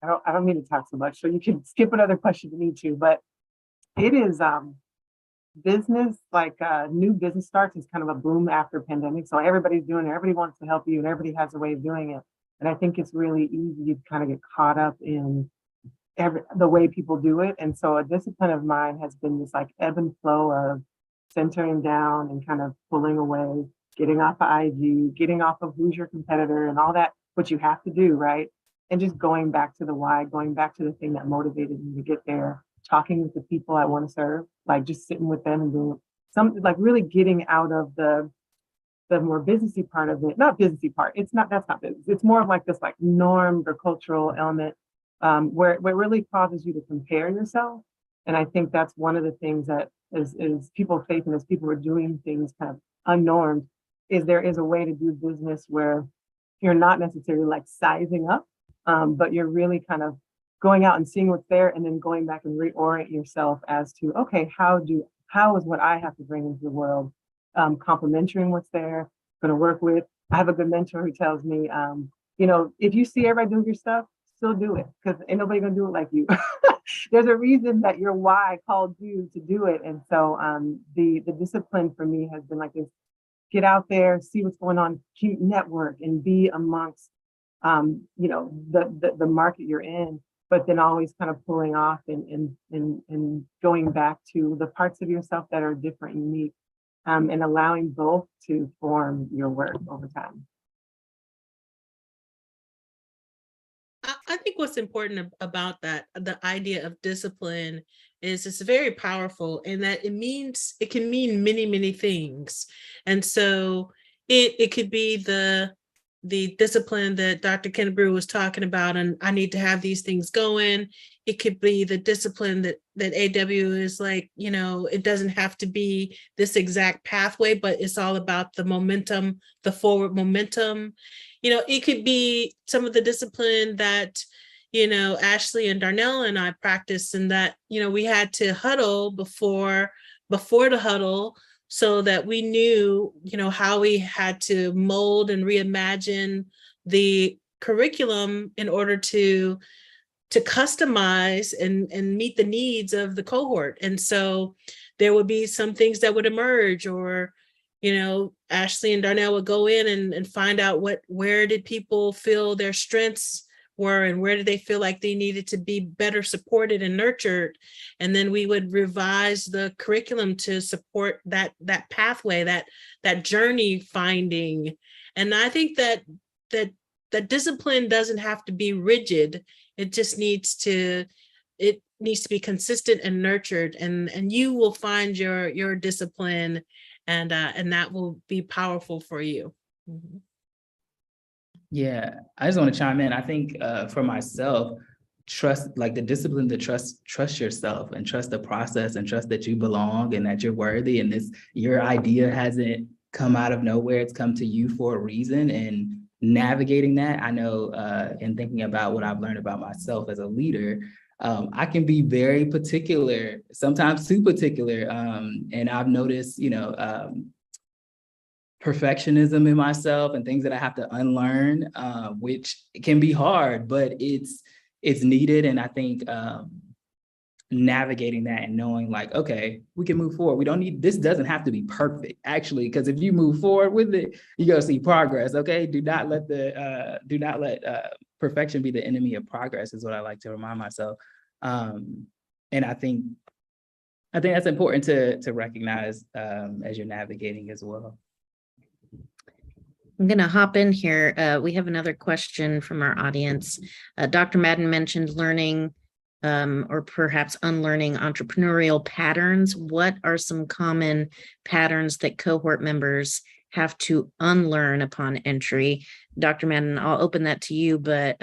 I don't mean to talk so much, so you can skip another question if you need to, but it is business, like new business starts is kind of a boom after pandemic. So everybody's doing it, everybody wants to help you, and everybody has a way of doing it. And I think it's really easy to kind of get caught up in the way people do it. And so a discipline of mine has been this like ebb and flow of centering down and kind of pulling away, getting off of IG, getting off of who's your competitor and all that, what you have to do, right? And just going back to the why, going back to the thing that motivated me to get there, talking with the people I want to serve, like just sitting with them and doing something, like really getting out of the more businessy part of it. Not businessy part. That's not business. It's more of like this like norm or cultural element where it really causes you to compare yourself. And I think that's one of the things that is people facing as people are doing things kind of unnormed, is there is a way to do business where you're not necessarily like sizing up, but you're really kind of going out and seeing what's there, and then going back and reorient yourself as to, okay, how is what I have to bring into the world complementing what's there, going to work with. I have a good mentor who tells me, if you see everybody doing your stuff, still do it, because ain't nobody gonna do it like you. There's a reason that your why called you to do it. And so the discipline for me has been like this: get out there, see what's going on, keep network, and be amongst the market you're in, but then always kind of pulling off and going back to the parts of yourself that are different, unique, and allowing both to form your work over time. I think what's important about that, the idea of discipline, is it's very powerful, in that it can mean many, many things. And so it could be the discipline that Dr. Kennebrew was talking about, and I need to have these things going. It could be the discipline that AW is like, it doesn't have to be this exact pathway, but it's all about the momentum, the forward momentum. It could be some of the discipline that, Ashley and Darnell and I practiced, and that, we had to huddle before the huddle so that we knew, how we had to mold and reimagine the curriculum in order to customize and meet the needs of the cohort. And so there would be some things that would emerge, or, Ashley and Darnell would go in and find out where did people feel their strengths were, and where did they feel like they needed to be better supported and nurtured. And then we would revise the curriculum to support that pathway, that journey finding. And I think that discipline doesn't have to be rigid. It just needs to be consistent and nurtured, and you will find your discipline, and that will be powerful for you. Mm-hmm. Yeah, I just want to chime in. I think for myself, trust, like the discipline to trust yourself and trust the process and trust that you belong and that you're worthy, and your idea hasn't come out of nowhere. It's come to you for a reason, and navigating that. I know in thinking about what I've learned about myself as a leader, I can be very particular, sometimes too particular. And I've noticed, perfectionism in myself and things that I have to unlearn, which can be hard, but it's needed. And I think navigating that and knowing like, okay, we can move forward. This doesn't have to be perfect, actually, because if you move forward with it, you're gonna see progress. Okay. Do not let perfection be the enemy of progress, is what I like to remind myself. And I think that's important to recognize as you're navigating as well. I'm going to hop in here. We have another question from our audience. Dr. Madden mentioned learning or perhaps unlearning entrepreneurial patterns. What are some common patterns that cohort members have to unlearn upon entry? Dr. Madden, I'll open that to you, but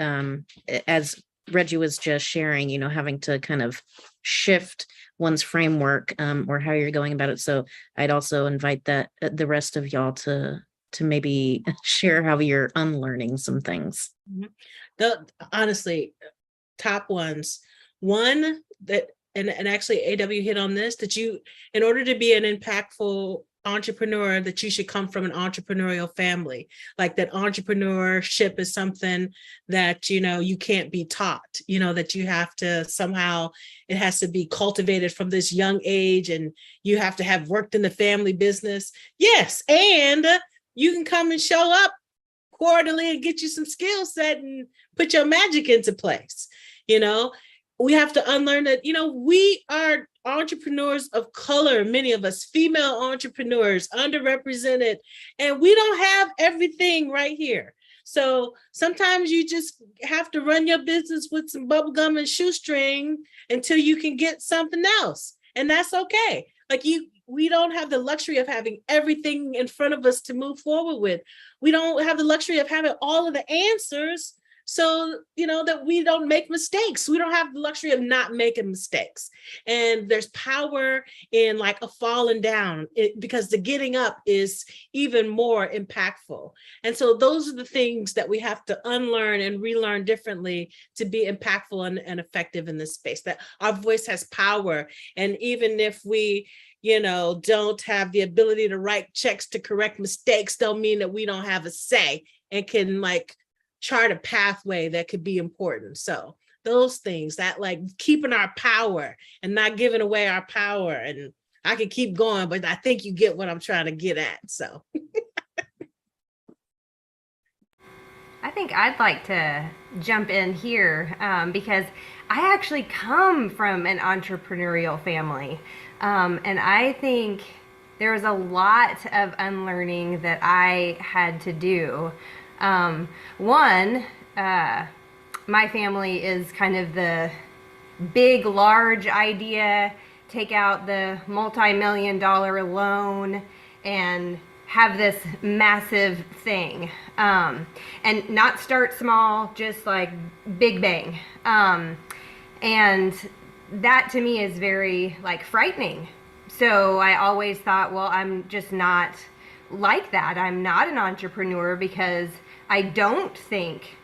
as Reggie was just sharing, having to kind of shift one's framework or how you're going about it. So I'd also invite the rest of y'all to maybe share how you're unlearning some things. Honestly, top ones. One that, and actually AW hit on this, that in order to be an impactful entrepreneur, that you should come from an entrepreneurial family. Like that entrepreneurship is something that, you can't be taught, that you have to somehow, it has to be cultivated from this young age, and you have to have worked in the family business. Yes. And you can come and show up quarterly and get you some skill set and put your magic into place. We have to unlearn that, we are entrepreneurs of color, many of us, female entrepreneurs, underrepresented, and we don't have everything right here. So sometimes you just have to run your business with some bubble gum and shoestring until you can get something else. And that's okay. We don't have the luxury of having everything in front of us to move forward with. We don't have the luxury of having all of the answers, so, that we don't make mistakes. We don't have the luxury of not making mistakes. And there's power in like a falling down, because the getting up is even more impactful. And so those are the things that we have to unlearn and relearn differently to be impactful and effective in this space, that our voice has power. And even if we don't have the ability to write checks to correct mistakes, don't mean that we don't have a say and can chart a pathway that could be important. So those things, that keeping our power and not giving away our power. And I could keep going, but I think you get what I'm trying to get at. So I think I'd like to jump in here because I actually come from an entrepreneurial family. And I think there was a lot of unlearning that I had to do. One, my family is kind of the big, large idea, take out the multi-million-dollar loan and have this massive thing, and not start small, just big bang. And that to me is very frightening. So I always thought, well, I'm just not like that. I'm not an entrepreneur because I don't think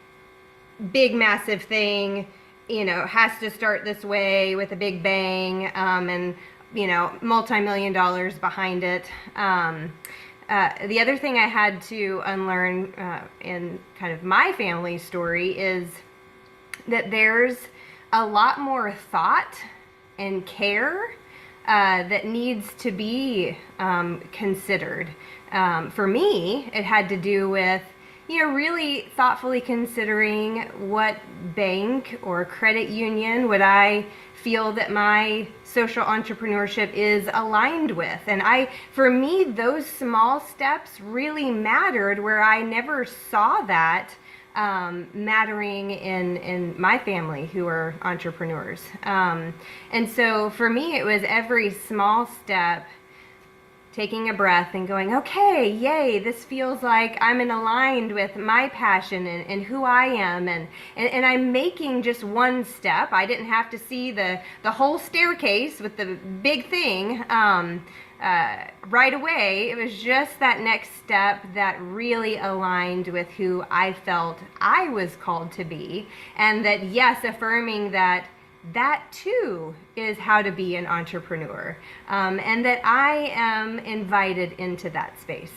big, massive thing, has to start this way with a big bang. And multi-million dollars behind it. The other thing I had to unlearn in kind of my family story is that there's a lot more thought and care that needs to be considered. For me, it had to do with really thoughtfully considering what bank or credit union would I feel that my social entrepreneurship is aligned with. And for me, those small steps really mattered, where I never saw that mattering in my family who are entrepreneurs. And so for me, it was every small step, taking a breath and going, okay, yay, this feels like I'm aligned with my passion and who I am. And I'm making just one step. I didn't have to see the whole staircase with the big thing right away. It was just that next step that really aligned with who I felt I was called to be. And that, yes, affirming that too is how to be an entrepreneur, and that I am invited into that space.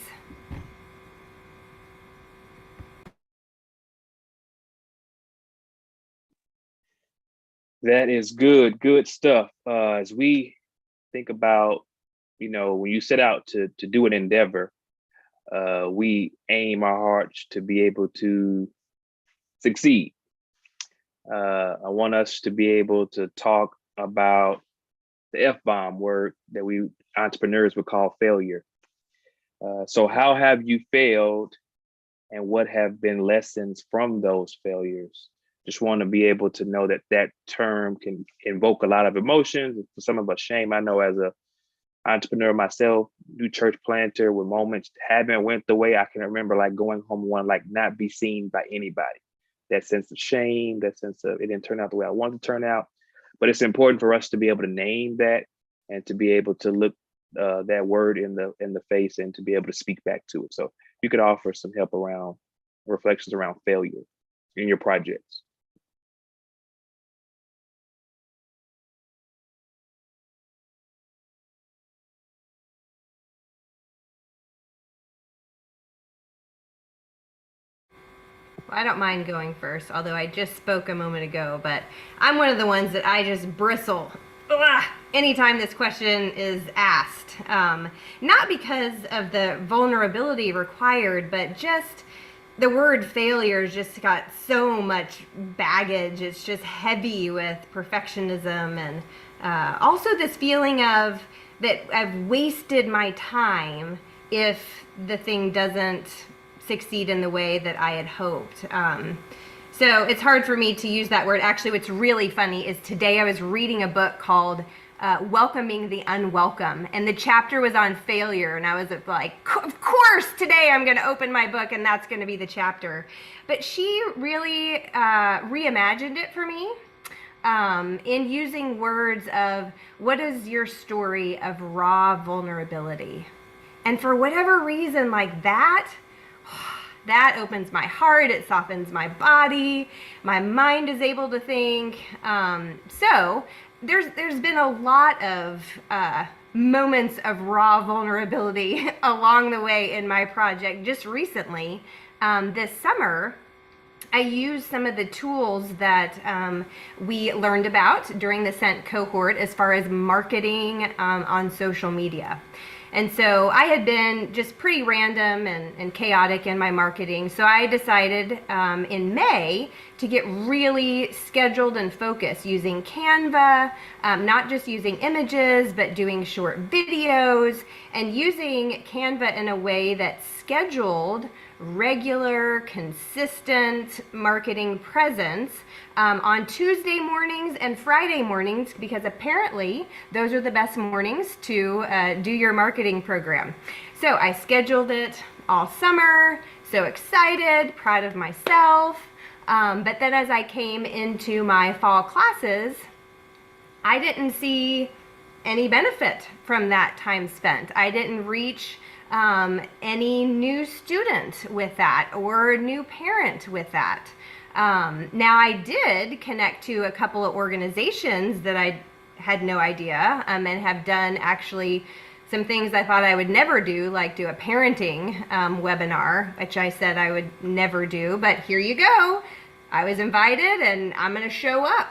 That is good stuff. As we think about, when you set out to do an endeavor, we aim our hearts to be able to succeed. I want us to be able to talk about the F-bomb word that we entrepreneurs would call failure. So how have you failed, and what have been lessons from those failures? Just want to be able to know that term can invoke a lot of emotions. For some of us, shame. I know as a entrepreneur myself, new church planter, when moments haven't went the way, I can remember going home one, not be seen by anybody. That sense of shame, that sense of it didn't turn out the way I wanted to turn out. But it's important for us to be able to name that and to be able to look that word in the face and to be able to speak back to it. So you could offer some help around reflections around failure in your projects. Well, I don't mind going first, although I just spoke a moment ago, but I'm one of the ones that I just bristle anytime this question is asked. Not because of the vulnerability required, but just the word failure just got so much baggage. It's just heavy with perfectionism, and also this feeling of that I've wasted my time if the thing doesn't succeed in the way that I had hoped. So it's hard for me to use that word. Actually, what's really funny is today I was reading a book called Welcoming the Unwelcome, and the chapter was on failure, and I was like, of course, today I'm going to open my book and that's going to be the chapter. But she really reimagined it for me in using words of, what is your story of raw vulnerability? And for whatever reason, that opens my heart, it softens my body, my mind is able to think. So there's been a lot of moments of raw vulnerability along the way in my project. Just recently, this summer, I used some of the tools that we learned about during the Scent cohort as far as marketing on social media. And so I had been just pretty random and chaotic in my marketing. So I decided in May to get really scheduled and focused using Canva, not just using images, but doing short videos, and using Canva in a way that scheduled regular, consistent marketing presence on Tuesday mornings and Friday mornings, because apparently those are the best mornings to do your marketing program. So I scheduled it all summer, so excited, proud of myself. But then as I came into my fall classes, I didn't see any benefit from that time spent. I didn't reach any new student with that or new parent with that. Now I did connect to a couple of organizations that I had no idea, and have done actually some things I thought I would never do, like do a parenting webinar, which I said I would never do, but here you go. I was invited and I'm going to show up.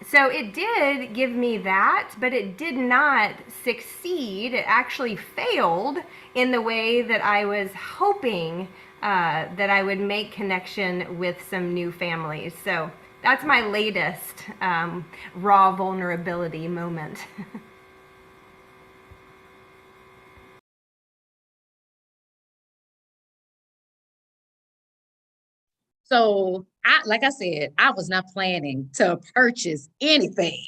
So it did give me that, but it did not succeed. It actually failed in the way that I was hoping that I would make connection with some new families. So that's my latest raw vulnerability moment. So like I said, I was not planning to purchase anything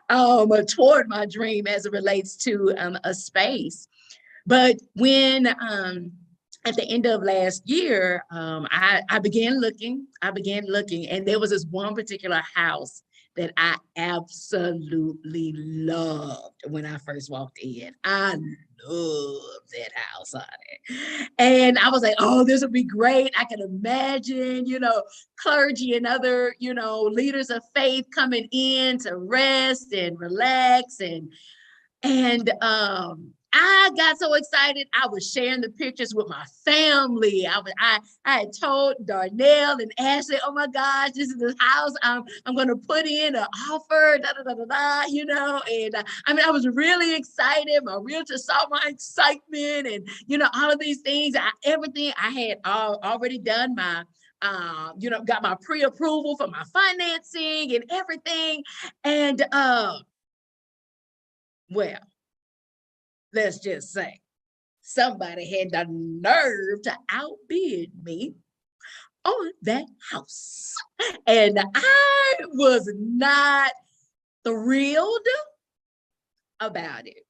toward my dream as it relates to a space. But when at the end of last year, I began looking, and there was this one particular house that I absolutely loved when I first walked in. I loved that house, honey. And I was like, oh, this would be great. I can imagine, clergy and other, leaders of faith coming in to rest and relax. And I got so excited. I was sharing the pictures with my family. I had told Darnell and Ashley, oh my gosh, this is the house I'm going to put in an offer, and I was really excited. My realtor saw my excitement and, all of these things, everything I had already done my, got my pre-approval for my financing and everything. And, well, let's just say somebody had the nerve to outbid me on that house. And I was not thrilled about it,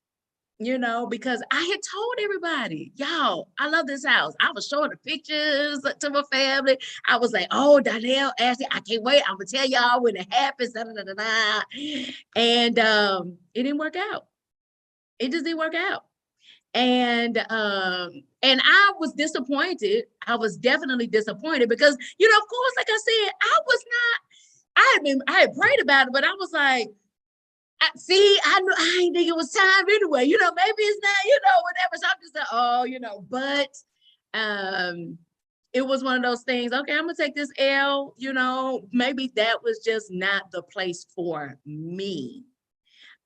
because I had told everybody, y'all, I love this house. I was showing the pictures to my family. I was like, oh, Donnell, Ashley, I can't wait. I'm going to tell y'all when it happens. And it didn't work out. It just didn't work out. And I was disappointed. I was definitely disappointed because, of course, like I said, I had prayed about it, but I was like, I knew I didn't think it was time anyway. Maybe it's not, whatever. So I'm just like, but it was one of those things. Okay, I'm gonna take this L. Maybe that was just not the place for me.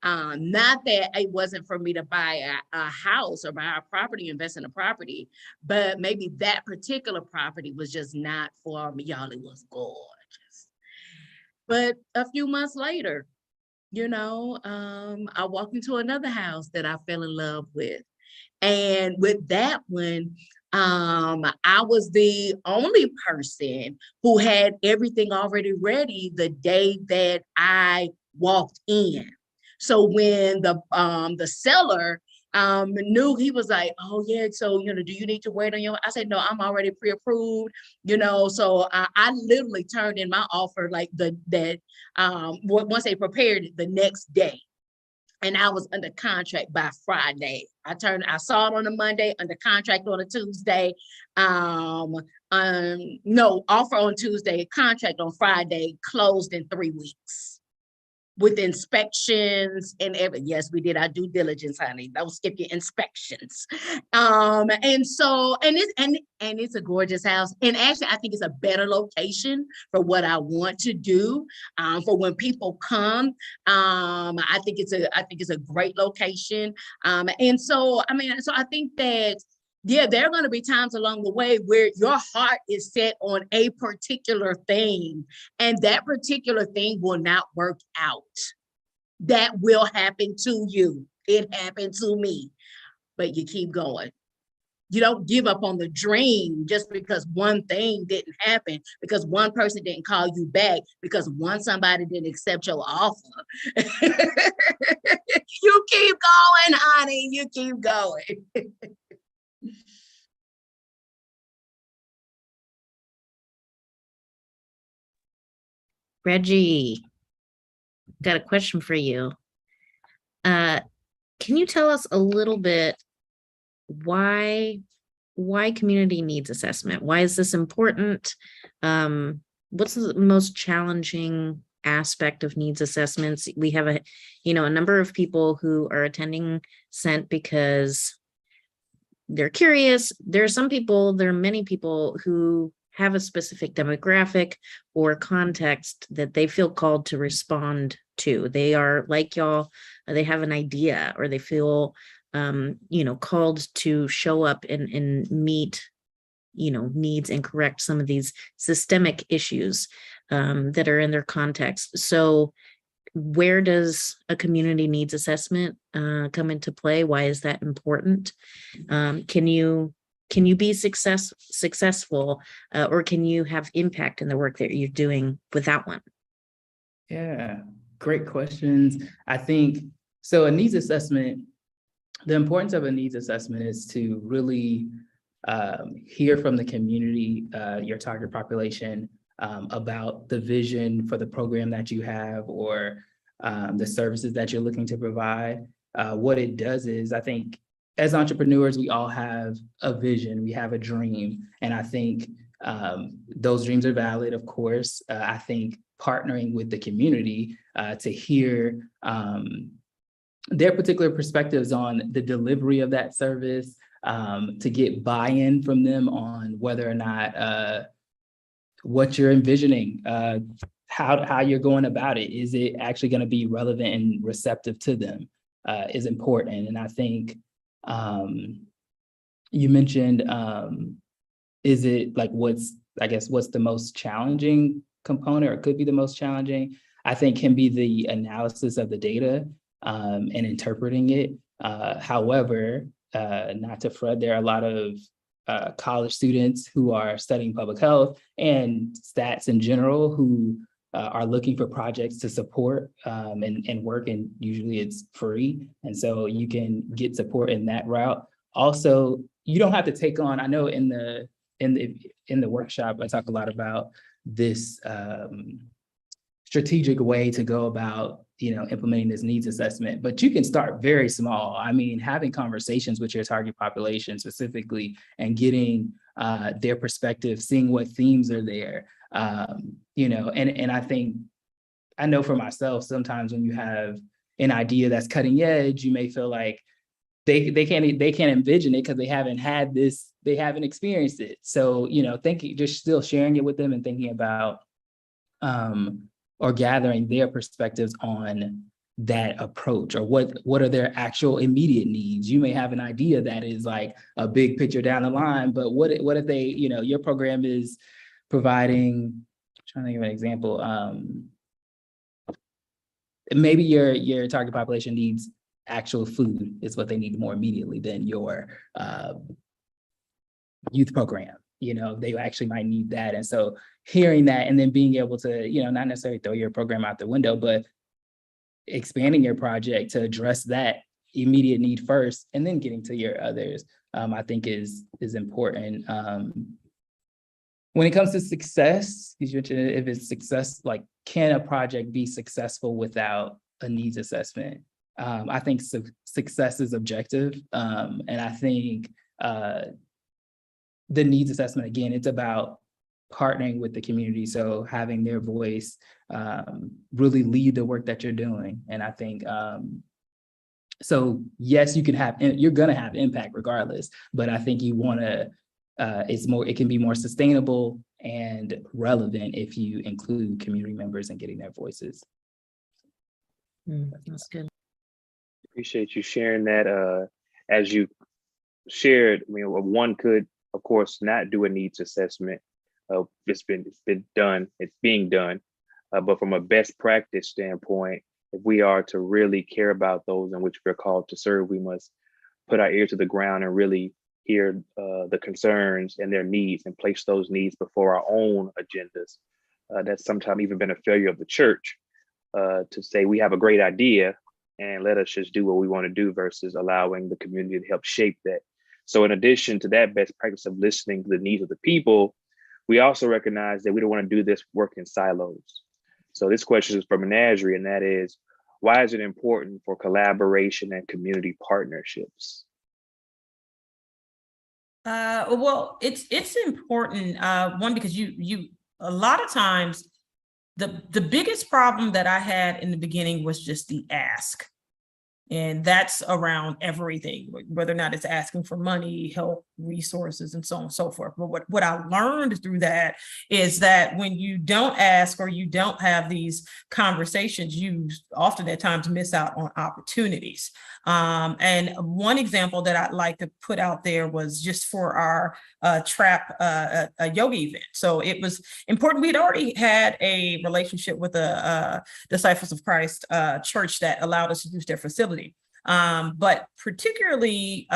Not that it wasn't for me to buy a house or buy a property, invest in a property, but maybe that particular property was just not for me. Y'all, it was gorgeous. But a few months later, I walked into another house that I fell in love with. And with that one, I was the only person who had everything already ready the day that I walked in. So when the seller knew, he was like, oh yeah, so do you need to wait on your? I said, no, I'm already pre-approved, so I literally turned in my offer like once they prepared it the next day. And I was under contract by Friday. I saw it on a Monday, under contract on a Tuesday. No, offer on Tuesday, contract on Friday, closed in 3 weeks. With inspections and everything. Yes, we did our due diligence, honey. Don't skip your inspections. And it's a gorgeous house. And actually, I think it's a better location for what I want to do. For when people come, I think it's a great location. And so I think that, yeah, there are going to be times along the way where your heart is set on a particular thing, and that particular thing will not work out. That will happen to you. It happened to me, but you keep going. You don't give up on the dream just because one thing didn't happen, because one person didn't call you back, because somebody didn't accept your offer. You keep going, honey. You keep going. Reggie, got a question for you. Can you tell us a little bit why community needs assessment? Why is this important? What's the most challenging aspect of needs assessments. We have a number of people who are attending SENT because they're curious. There are many people who have a specific demographic or context that they feel called to respond to. They are like y'all, they have an idea, or they feel called to show up and meet needs and correct some of these systemic issues that are in their context. So where does a community needs assessment come into play? Why is that important? Can you be successful or can you have impact in the work that you're doing without one? Yeah, great questions. I think so. A needs assessment, the importance of a needs assessment is to really hear from the community, your target population, about the vision for the program that you have or the services that you're looking to provide. What it does is, I think, as entrepreneurs, we all have a vision, we have a dream, and I think those dreams are valid, of course. I think partnering with the community to hear their particular perspectives on the delivery of that service, to get buy-in from them on whether or not what you're envisioning, how you're going about it, is it actually going to be relevant and receptive to them, is important. And I think you mentioned, is it like what's the most challenging component, or could be the most challenging, I think can be the analysis of the data and interpreting it. However, not to fret, there are a lot of college students who are studying public health and stats in general who are looking for projects to support and work, and usually it's free. And so you can get support in that route. Also, you don't have to take on, I know in the workshop, I talk a lot about this strategic way to go about implementing this needs assessment, but you can start very small. I mean, having conversations with your target population specifically and getting their perspective, seeing what themes are there, and I think, I know for myself, sometimes when you have an idea that's cutting edge, you may feel like they can't envision it because they haven't had this, they haven't experienced it. So, just still sharing it with them and thinking about or gathering their perspectives on that approach, or what are their actual immediate needs. You may have an idea that is like a big picture down the line, but what if they, your program is providing, I'm trying to think of an example, maybe your target population needs actual food, is what they need more immediately than your youth program. They actually might need that. And so hearing that and then being able to, not necessarily throw your program out the window, but expanding your project to address that immediate need first, and then getting to your others, I think is important. When it comes to success, you mentioned if it's success, like, can a project be successful without a needs assessment? I think success is objective. And I think the needs assessment, again, it's about partnering with the community. So having their voice really lead the work that you're doing. And I think, so yes, you're gonna have impact regardless, but I think you wanna, it can be more sustainable and relevant if you include community members and getting their voices. That's good. Appreciate you sharing that. As you shared, one could, of course, not do a needs assessment. It's been done, it's being done. But from a best practice standpoint, if we are to really care about those in which we're called to serve, we must put our ear to the ground and really hear the concerns and their needs and place those needs before our own agendas. That's sometimes even been a failure of the church, to say we have a great idea and let us just do what we want to do versus allowing the community to help shape that. So in addition to that best practice of listening to the needs of the people, we also recognize that we don't want to do this work in silos. So this question is for Managerrie, and that is, why is it important for collaboration and community partnerships? Well, it's important, one, because you a lot of times the biggest problem that I had in the beginning was just the ask. And that's around everything, whether or not it's asking for money, help, resources, and so on and so forth. But what I learned through that is that when you don't ask or you don't have these conversations, you often at times miss out on opportunities. And one example that I'd like to put out there was just for our trap a yoga event. So it was important. We'd already had a relationship with a Disciples of Christ church that allowed us to use their facility. But particularly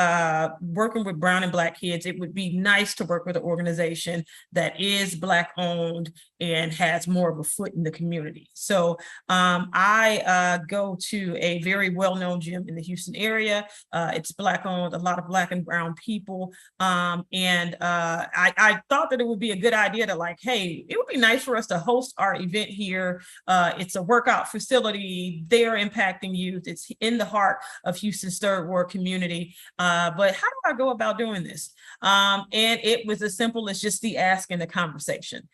working with brown and Black kids, it would be nice to work with an organization that is Black owned and has more of a foot in the community. So I go to a very well-known gym in the Houston area. It's Black owned, a lot of Black and brown people. And I thought that it would be a good idea to like, hey, it would be nice for us to host our event here. It's a workout facility. They're impacting youth. It's in the heart of Houston's third ward community. But how do I go about doing this? And it was as simple as just the ask and the conversation.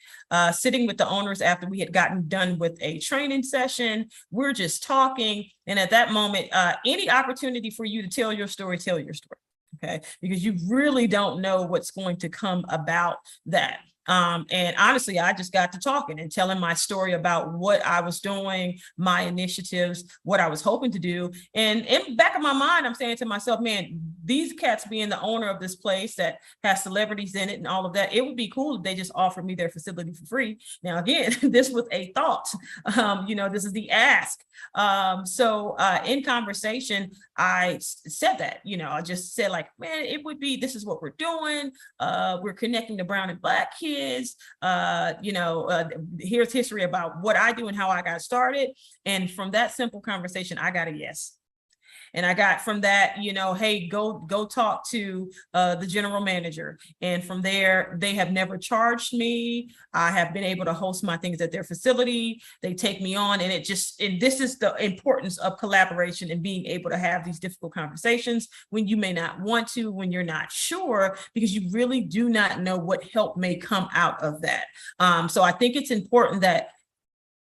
Sitting with the owners after we had gotten done with a training session, we're just talking. And at that moment, any opportunity for you to tell your story, okay? Because you really don't know what's going to come about that. And honestly, I just got to talking and telling my story about what I was doing, my initiatives, what I was hoping to do. And in the back of my mind, I'm saying to myself, man, these cats being the owner of this place that has celebrities in it and all of that, it would be cool if they just offered me their facility for free. Now, again, this was a thought, this is the ask. So in conversation, I said that, I just said like, man, it would be, this is what we're doing. We're connecting the brown and Black kids. Here's history about what I do and how I got started. And from that simple conversation, I got a yes. And I got from that, hey, go talk to the general manager. And from there, they have never charged me. I have been able to host my things at their facility. They take me on, and this is the importance of collaboration and being able to have these difficult conversations when you may not want to, when you're not sure, because you really do not know what help may come out of that. So I think it's important that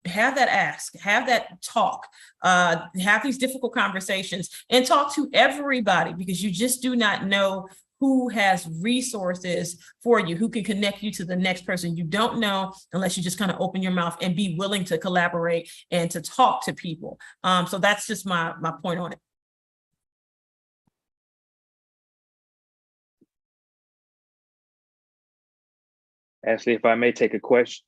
have that ask, have that talk, have these difficult conversations and talk to everybody, because you just do not know who has resources for you, who can connect you to the next person. You don't know unless you just kind of open your mouth and be willing to collaborate and to talk to people. So that's just my point on it. Ashley, if I may take a question,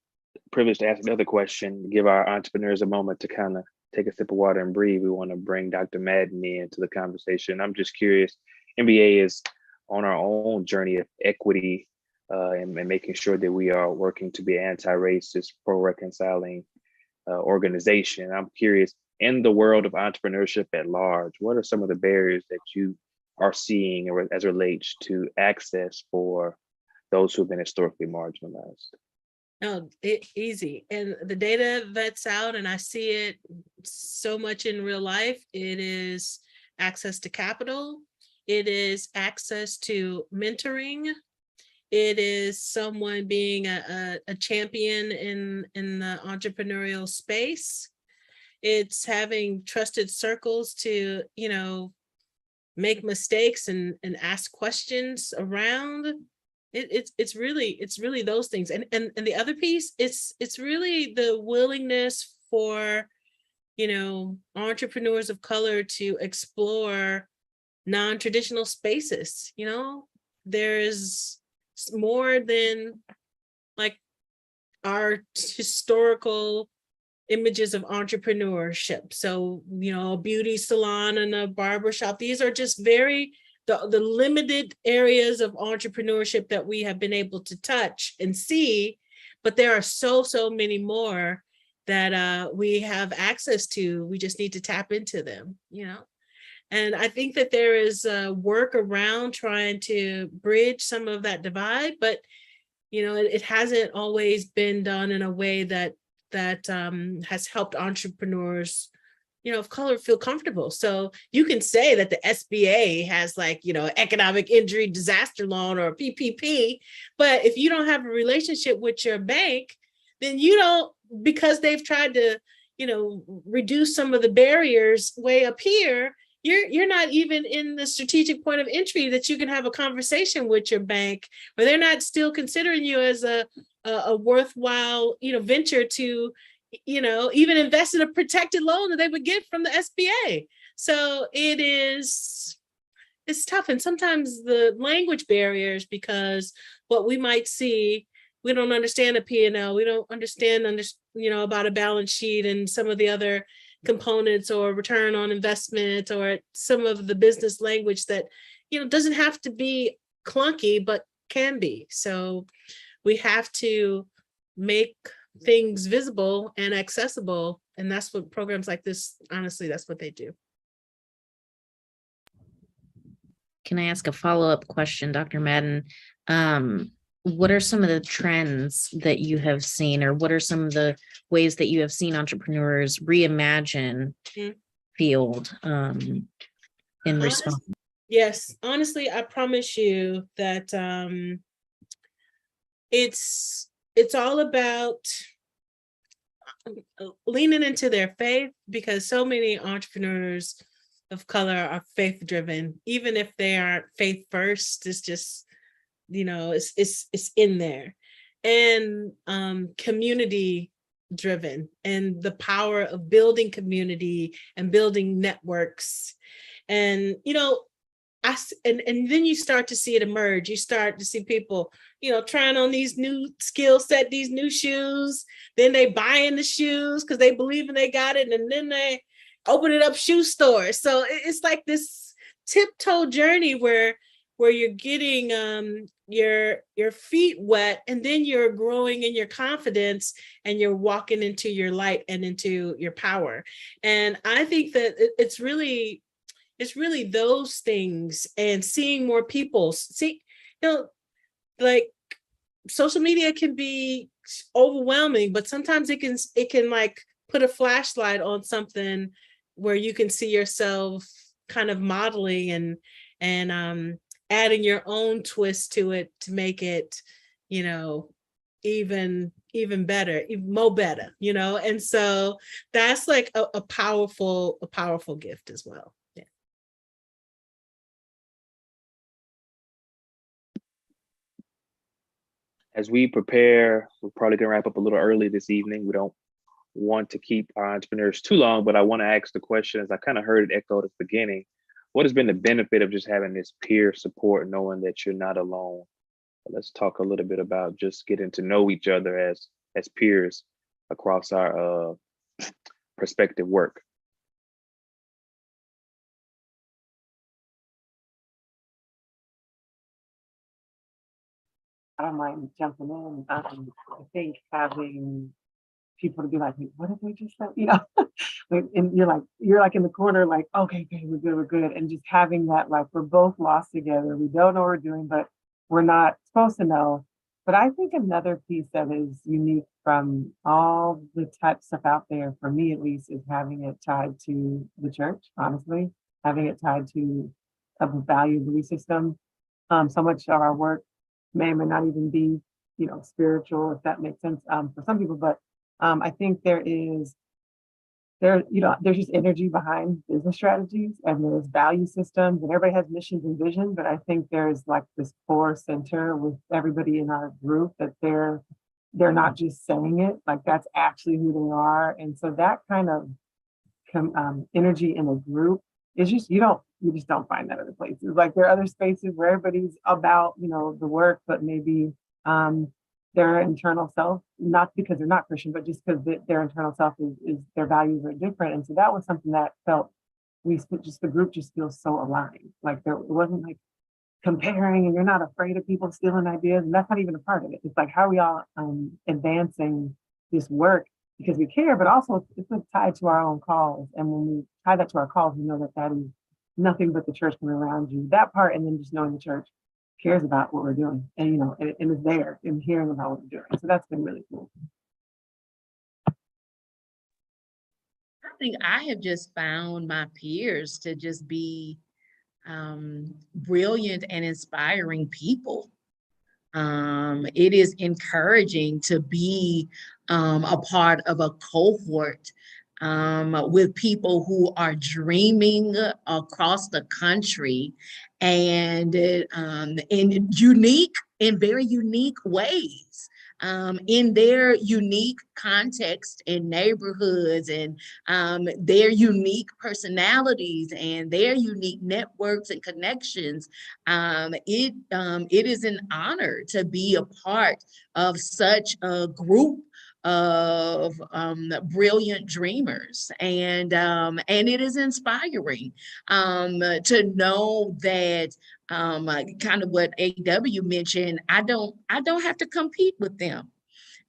privileged to ask another question, give our entrepreneurs a moment to kind of take a sip of water and breathe. We want to bring Dr. Madden into the conversation. I'm just curious, MBA is on our own journey of equity and making sure that we are working to be anti-racist, pro-reconciling organization. I'm curious, in the world of entrepreneurship at large, what are some of the barriers that you are seeing as it relates to access for those who've been historically marginalized? Oh, easy. And the data that's out, and I see it so much in real life, it is access to capital. It is access to mentoring. It is someone being a champion in the entrepreneurial space. It's having trusted circles to, make mistakes and ask questions around. It's really those things. And the other piece, it's really the willingness for, entrepreneurs of color to explore non-traditional spaces. There's more than like our historical images of entrepreneurship. So, a beauty salon and a barbershop, these are just very the limited areas of entrepreneurship that we have been able to touch and see, but there are so many more that we have access to. We just need to tap into them, And I think that there is work around trying to bridge some of that divide, but it hasn't always been done in a way that has helped entrepreneurs of color feel comfortable. So you can say that the SBA has economic injury disaster loan or PPP, but if you don't have a relationship with your bank, then you don't because they've tried to, reduce some of the barriers way up here, you're not even in the strategic point of entry that you can have a conversation with your bank, or they're not still considering you as a worthwhile, venture to, even invest in a protected loan that they would get from the SBA. So it's tough. And sometimes the language barriers, because what we might see, we don't understand a P&L, we don't understand, about a balance sheet and some of the other components or return on investment or some of the business language that, doesn't have to be clunky, but can be. So we have to make things visible and accessible. And that's what programs like this, honestly, that's what they do. Can I ask a follow-up question, Dr. Madden? What are some of the trends that you have seen, or what are some of the ways that you have seen entrepreneurs reimagine field in response? Yes, honestly, I promise you that it's all about leaning into their faith, because so many entrepreneurs of color are faith driven, even if they aren't faith first. It's just, it's in there, and community driven, and the power of building community and building networks. And and then you start to see it emerge. You start to see people, trying on these new skill set, these new shoes. Then they buying the shoes because they believe in they got it, and then they opening up shoe stores. So it's like this tiptoe journey where you're getting your feet wet, and then you're growing in your confidence, and you're walking into your light and into your power. And I think that it's really those things, and seeing more people. Like social media can be overwhelming, but sometimes it can like put a flashlight on something where you can see yourself kind of modeling and adding your own twist to it to make it, even better, even more better, and so that's like a powerful gift as well. Yeah. As we prepare, we're probably gonna wrap up a little early this evening. We don't want to keep our entrepreneurs too long, but I want to ask the question, as I kind of heard it echoed at the beginning, what has been the benefit of just having this peer support, knowing that you're not alone? Let's talk a little bit about just getting to know each other as peers across our prospective work. I don't mind jumping in. I think having people to be like, what did they just say? And you're like in the corner, like, okay, we're good. And just having that, like, we're both lost together. We don't know what we're doing, but we're not supposed to know. But I think another piece that is unique from all the type stuff out there, for me at least, is having it tied to the church, honestly, having it tied to a value belief system. So much of our work may or may not even be, spiritual, if that makes sense for some people. But I think there's just energy behind business strategies, and there's value systems, and everybody has missions and vision. But I think there's like this core center with everybody in our group that they're not just saying it, like that's actually who they are. And so that kind of energy in a group is just, you just don't find that other places. Like there are other spaces where everybody's about, the work, but maybe their internal self, not because they're not Christian, but just because their internal self is their values are different. And so that was something that felt, the group just feels so aligned. Like it wasn't like comparing, and you're not afraid of people stealing ideas. And that's not even a part of it. It's like, how are we all advancing this work because we care, but also it's tied to our own calls. And when we tie that to our calls, we know that is nothing but the church coming around you. That part, and then just knowing the church cares about what we're doing, and and is there and hearing about what we're doing. So that's been really cool. I think I have just found my peers to just be brilliant and inspiring people. It is encouraging to be a part of a cohort with people who are dreaming across the country and in very unique ways. In their unique context and neighborhoods and their unique personalities and their unique networks and connections, it is an honor to be a part of such a group of brilliant dreamers, and it is inspiring to know that kind of what AW mentioned. I don't have to compete with them.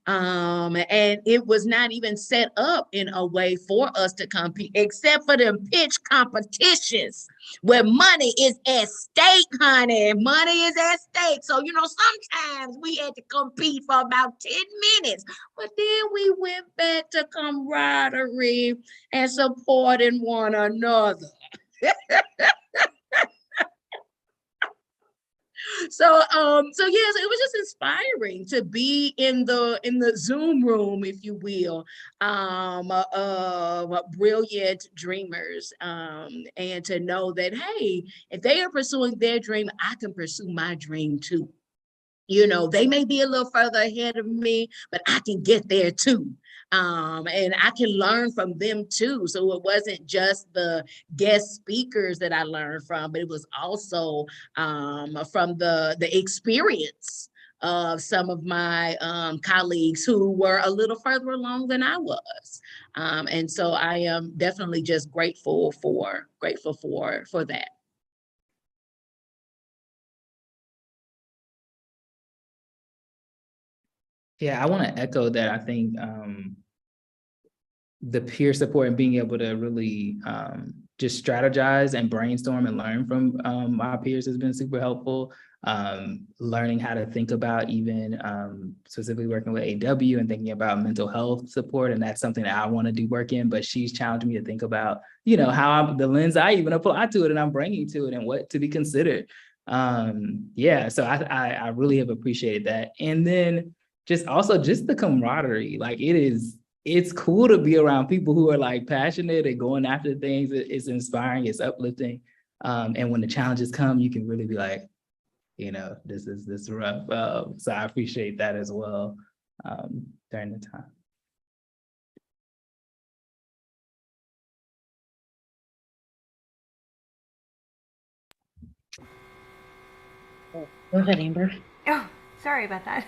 And it was not even set up in a way for us to compete, except for them pitch competitions where money is at stake, honey. Money is at stake. So, sometimes we had to compete for about 10 minutes, but then we went back to camaraderie and supporting one another. So yes, it was just inspiring to be in the Zoom room, if you will, brilliant dreamers, and to know that, hey, if they are pursuing their dream, I can pursue my dream too. They may be a little further ahead of me, but I can get there too. And I can learn from them too. So it wasn't just the guest speakers that I learned from, but it was also from the experience of some of my colleagues who were a little further along than I was. And so I am definitely just grateful for that. Yeah, I want to echo that. I think the peer support and being able to really just strategize and brainstorm and learn from my peers has been super helpful. Learning how to think about even specifically working with AW and thinking about mental health support. And that's something that I want to do work in, but she's challenged me to think about, how the lens I even apply to it and I'm bringing to it and what to be considered. Yeah, so I really have appreciated that. And then just the camaraderie, like it's cool to be around people who are like passionate and going after things. It's inspiring, it's uplifting. And when the challenges come, you can really be like, this is rough. So I appreciate that as well during the time. Go ahead, Amber. Oh, sorry about that.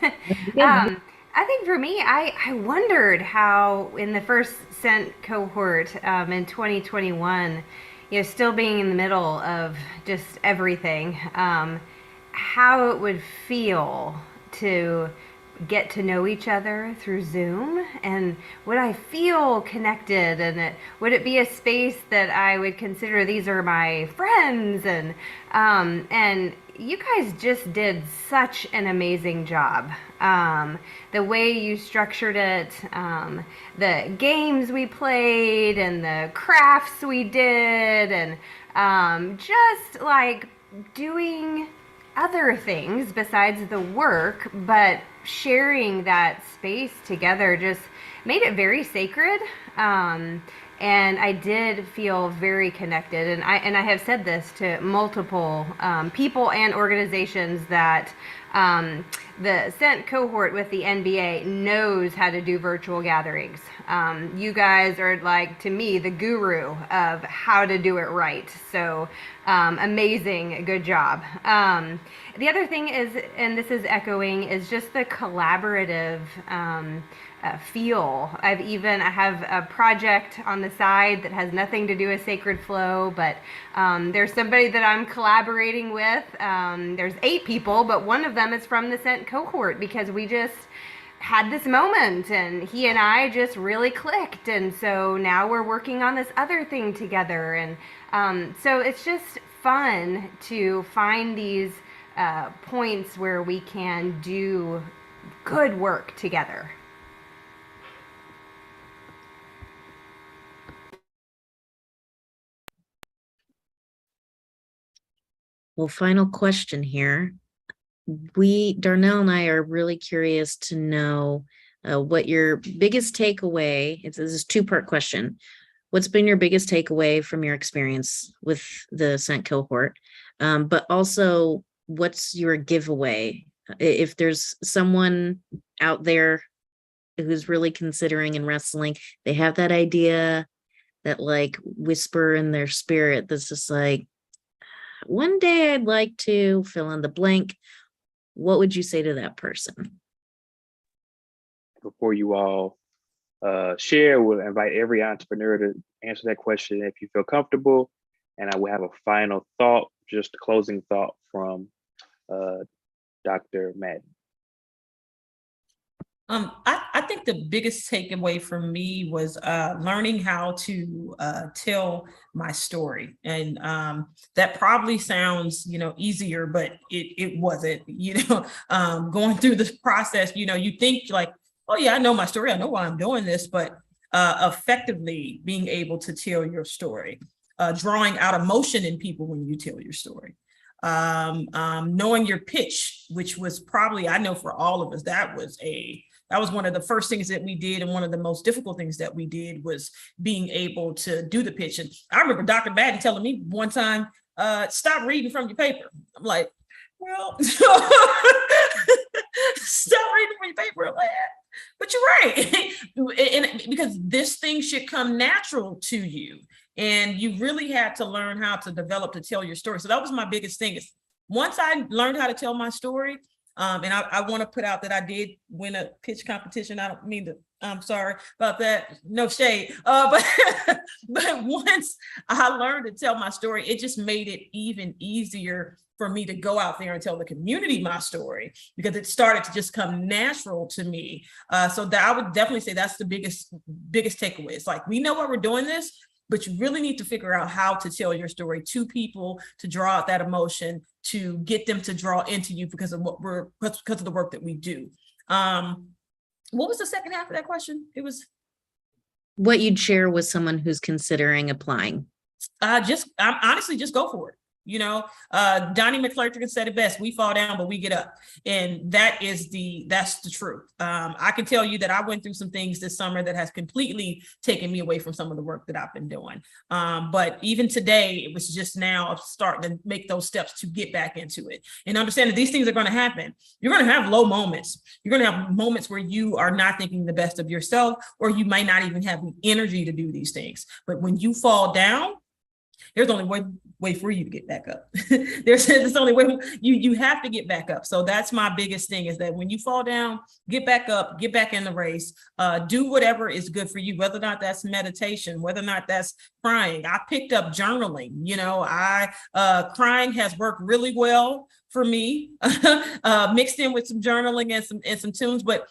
I think for me, I wondered how in the first Scent cohort in 2021, still being in the middle of just everything, how it would feel to get to know each other through Zoom, and would I feel connected, and would it be a space that I would consider these are my friends, and you guys just did such an amazing job. The way you structured it, the games we played and the crafts we did, and just like doing other things besides the work, but sharing that space together just made it very sacred. And I did feel very connected. And I have said this to multiple people and organizations that the Scent cohort with the NBA knows how to do virtual gatherings. You guys are, like, to me, the guru of how to do it right. So amazing, good job. The other thing is, and this is echoing, is just the collaborative feel. I have a project on the side that has nothing to do with Sacred Flow, but there's somebody that I'm collaborating with. There's 8 people, but one of them is from the Scent cohort, because we just had this moment and he and I just really clicked, and so now we're working on this other thing together. And so it's just fun to find these points where we can do good work together. Well, final question here. Darnell and I are really curious to know what your biggest takeaway, this is a two-part question. What's been your biggest takeaway from your experience with the Scent cohort? But also, what's your giveaway? If there's someone out there who's really considering and wrestling, they have that idea, that like whisper in their spirit that's just like, one day I'd like to fill in the blank. What would you say to that person? Before you all share, we'll invite every entrepreneur to answer that question if you feel comfortable. And I will have a final thought, just a closing thought from Dr. Madden. I think the biggest takeaway for me was learning how to tell my story. And that probably sounds, easier, but it wasn't, going through this process, you think like, oh yeah, I know my story. I know why I'm doing this, but effectively being able to tell your story, drawing out emotion in people when you tell your story. Knowing your pitch, which was probably, I know for all of us, that was one of the first things that we did. And one of the most difficult things that we did was being able to do the pitch. And I remember Dr. Madden telling me one time, stop reading from your paper. I'm like, well, stop reading from your paper. I'm like, but you're right. And because this thing should come natural to you. And you really had to learn how to develop to tell your story. So that was my biggest thing is once I learned how to tell my story, and I want to put out that I did win a pitch competition. I don't mean to, I'm sorry about that. No shade. But once I learned to tell my story, it just made it even easier for me to go out there and tell the community my story because it started to just come natural to me. So that I would definitely say that's the biggest takeaway. It's like, we know why we're doing this, but you really need to figure out how to tell your story to people, to draw out that emotion, to get them to draw into you because of because of the work that we do. What was the second half of that question? It was what you'd share with someone who's considering applying. Honestly, just go for it. Donnie McClurkin said it best. We fall down, but we get up. And that's the truth. I can tell you that I went through some things this summer that has completely taken me away from some of the work that I've been doing. But even today, it was just now starting to make those steps to get back into it and understand that these things are going to happen. You're going to have low moments. You're going to have moments where you are not thinking the best of yourself, or you might not even have the energy to do these things. But when you fall down, there's only one way for you to get back up. There's only way you have to get back up. So that's my biggest thing is that when you fall down, get back up, get back in the race, do whatever is good for you, whether or not that's meditation, whether or not that's crying. I picked up journaling. Crying has worked really well for me, mixed in with some journaling and some tunes, but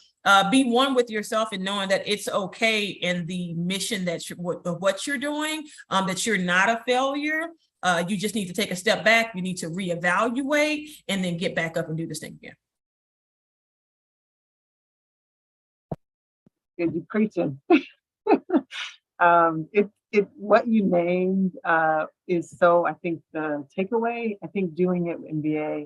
be one with yourself and knowing that it's okay in the mission that what you're doing, that you're not a failure. You just need to take a step back. You need to reevaluate and then get back up and do this thing again. You're preaching. What you named is so, I think the takeaway, I think doing it in VA,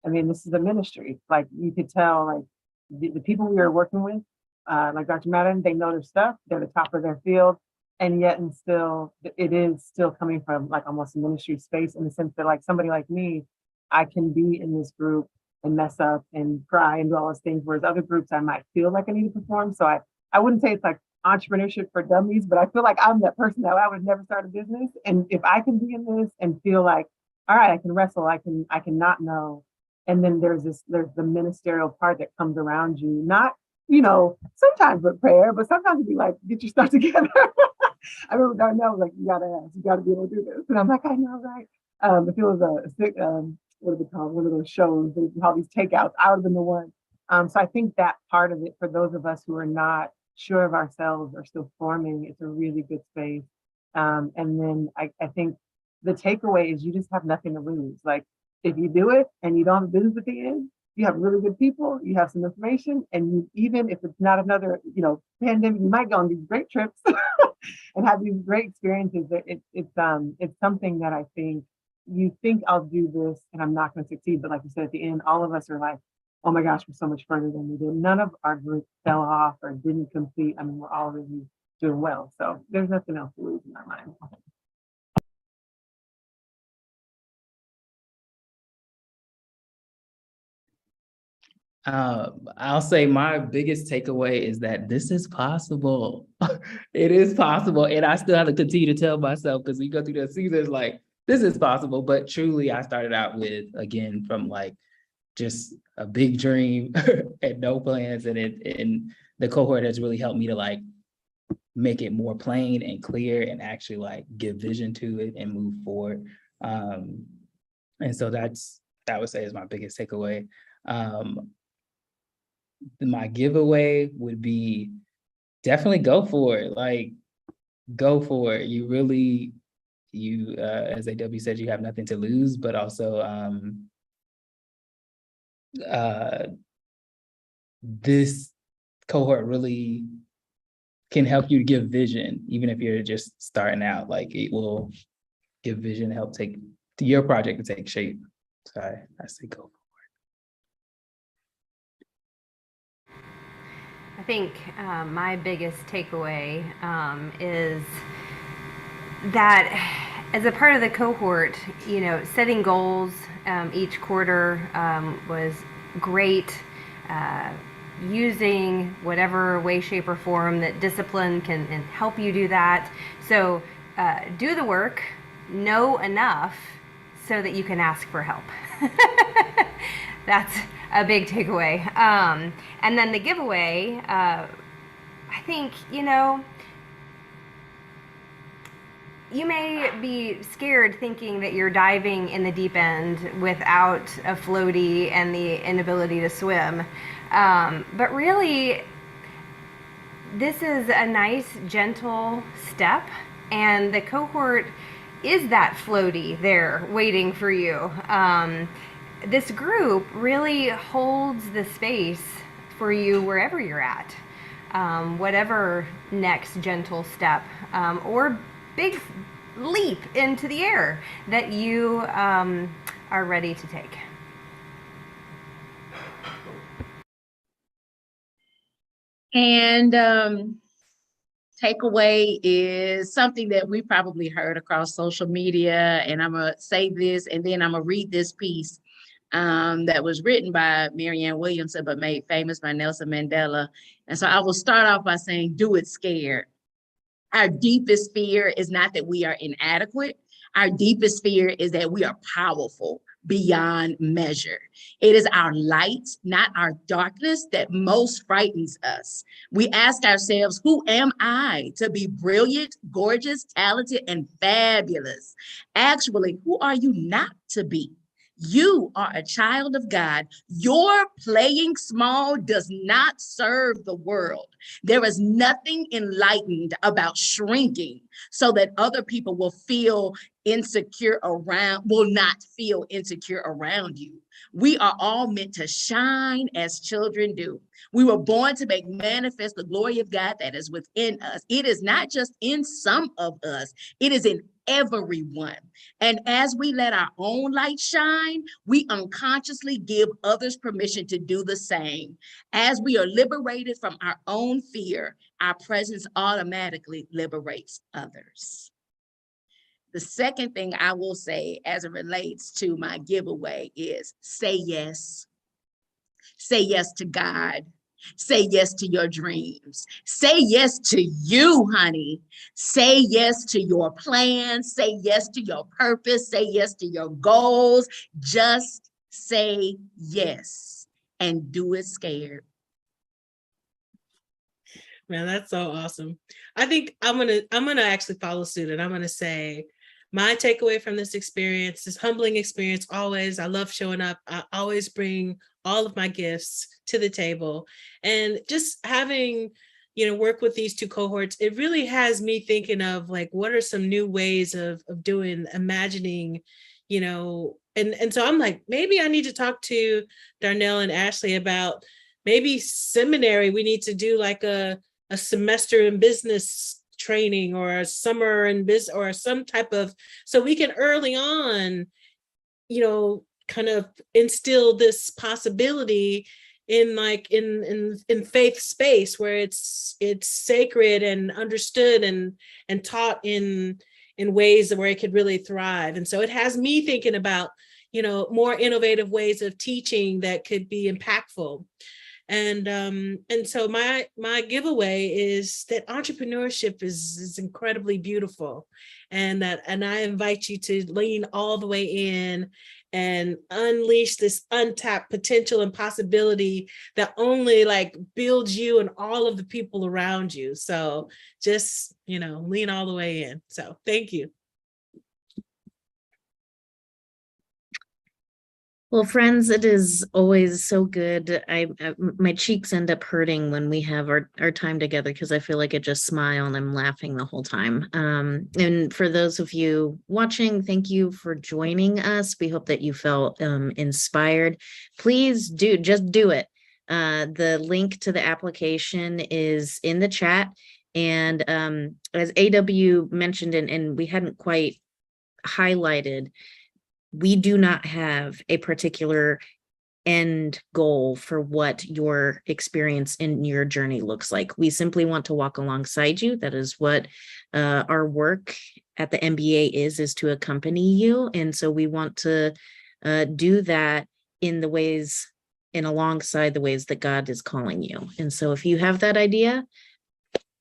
I mean, this is a ministry. Like you could tell, like the people we are working with, like Dr. Madden, they know their stuff. They're the top of their field. And yet, and still, it is still coming from like almost a ministry space in the sense that like somebody like me, I can be in this group and mess up and cry and do all those things. Whereas other groups, I might feel like I need to perform. So I wouldn't say it's like entrepreneurship for dummies, but I feel like I'm that person that I would never start a business. And if I can be in this and feel like, all right, I can wrestle, I can not know. And then there's the ministerial part that comes around you, not, sometimes with prayer, but sometimes it'd be like, get your stuff together. I remember Darnell was like, you gotta be able to do this. And I'm like, I know, right? If it was what do they call it? One of those shows, they call these takeouts, I would have been the one. So I think that part of it, for those of us who are not sure of ourselves or still forming, it's a really good space. And then I think the takeaway is you just have nothing to lose. Like if you do it and you don't have a business at the end, you have really good people, you have some information, and you, even if it's not another, pandemic, you might go on these great trips and have these great experiences. It's something that I think you think I'll do this and I'm not going to succeed. But like you said, at the end, all of us are like, oh my gosh, we're so much further than we did. None of our group fell off or didn't complete. I mean, we're all really doing well. So there's nothing else to lose in our mind. I'll say my biggest takeaway is that this is possible. It is possible. And I still have to continue to tell myself, because we go through the seasons like, this is possible. But truly, I started out with, again, from like just a big dream and no plans. And the cohort has really helped me to like make it more plain and clear and actually like give vision to it and move forward. And so that I would say is my biggest takeaway. My giveaway would be definitely go for it. Like, go for it. You really, as AW said, you have nothing to lose, but also this cohort really can help you give vision, even if you're just starting out. Like, it will give vision, help take your project to take shape. So I say go. I think my biggest takeaway is that as a part of the cohort, setting goals each quarter was great. Using whatever way, shape, or form that discipline can help you do that. So do the work, know enough so that you can ask for help. That's a big takeaway. And then the giveaway, I think, you may be scared thinking that you're diving in the deep end without a floaty and the inability to swim. But really, this is a nice, gentle step, and the cohort is that floaty there waiting for you. This group really holds the space for you wherever you're at, whatever next gentle step or big leap into the air that you are ready to take. And takeaway is something that we probably heard across social media. And I'm going to say this, and then I'm going to read this piece that was written by Marianne Williamson, but made famous by Nelson Mandela. And so I will start off by saying, do it scared. Our deepest fear is not that we are inadequate. Our deepest fear is that we are powerful beyond measure. It is our light, not our darkness, that most frightens us. We ask ourselves, who am I to be brilliant, gorgeous, talented, and fabulous? Actually, who are you not to be? You are a child of God. Your playing small does not serve the world. There is nothing enlightened about shrinking so that other people will not feel insecure around you. We are all meant to shine as children do. We were born to make manifest the glory of God that is within us. It is not just in some of us, it is in everyone. And as we let our own light shine, we unconsciously give others permission to do the same. As we are liberated from our own fear, our presence automatically liberates others. The second thing I will say as it relates to my giveaway is say yes. Say yes to God. Say yes to your dreams. Say yes to you, honey. Say yes to your plans. Say yes to your purpose. Say yes to your goals. Just say yes and do it scared. Man, that's so awesome. I think I'm gonna actually follow suit, and I'm gonna say my takeaway from this experience, this humbling experience, always, I love showing up. I always bring all of my gifts to the table, and just having, work with these two cohorts, it really has me thinking of like, what are some new ways of imagining, and so I'm like, maybe I need to talk to Darnell and Ashley about maybe seminary. We need to do like a semester in business training or a summer in business or some type of, so we can early on, kind of instill this possibility in faith space where it's sacred and understood and taught in ways where it could really thrive. And so it has me thinking about, more innovative ways of teaching that could be impactful. And so my giveaway is that entrepreneurship is incredibly beautiful, and I invite you to lean all the way in and unleash this untapped potential and possibility that only builds you and all of the people around you. So just, lean all the way in. So thank you. Well, friends, it is always so good. My cheeks end up hurting when we have our time together because I feel like I just smile and I'm laughing the whole time. And for those of you watching, thank you for joining us. We hope that you felt inspired. Please just do it. The link to the application is in the chat. And as AW mentioned, and we hadn't quite highlighted, we do not have a particular end goal for what your experience in your journey looks like. We simply want to walk alongside you. That is what our work at the MBA is to accompany you. And so we want to do that in the ways and alongside the ways that God is calling you. And so if you have that idea,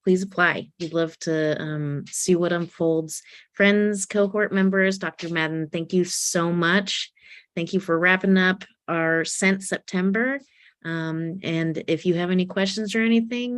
please apply. We'd love to see what unfolds. Friends, cohort members, Dr. Madden, thank you so much. Thank you for wrapping up our Scent September. And if you have any questions or anything,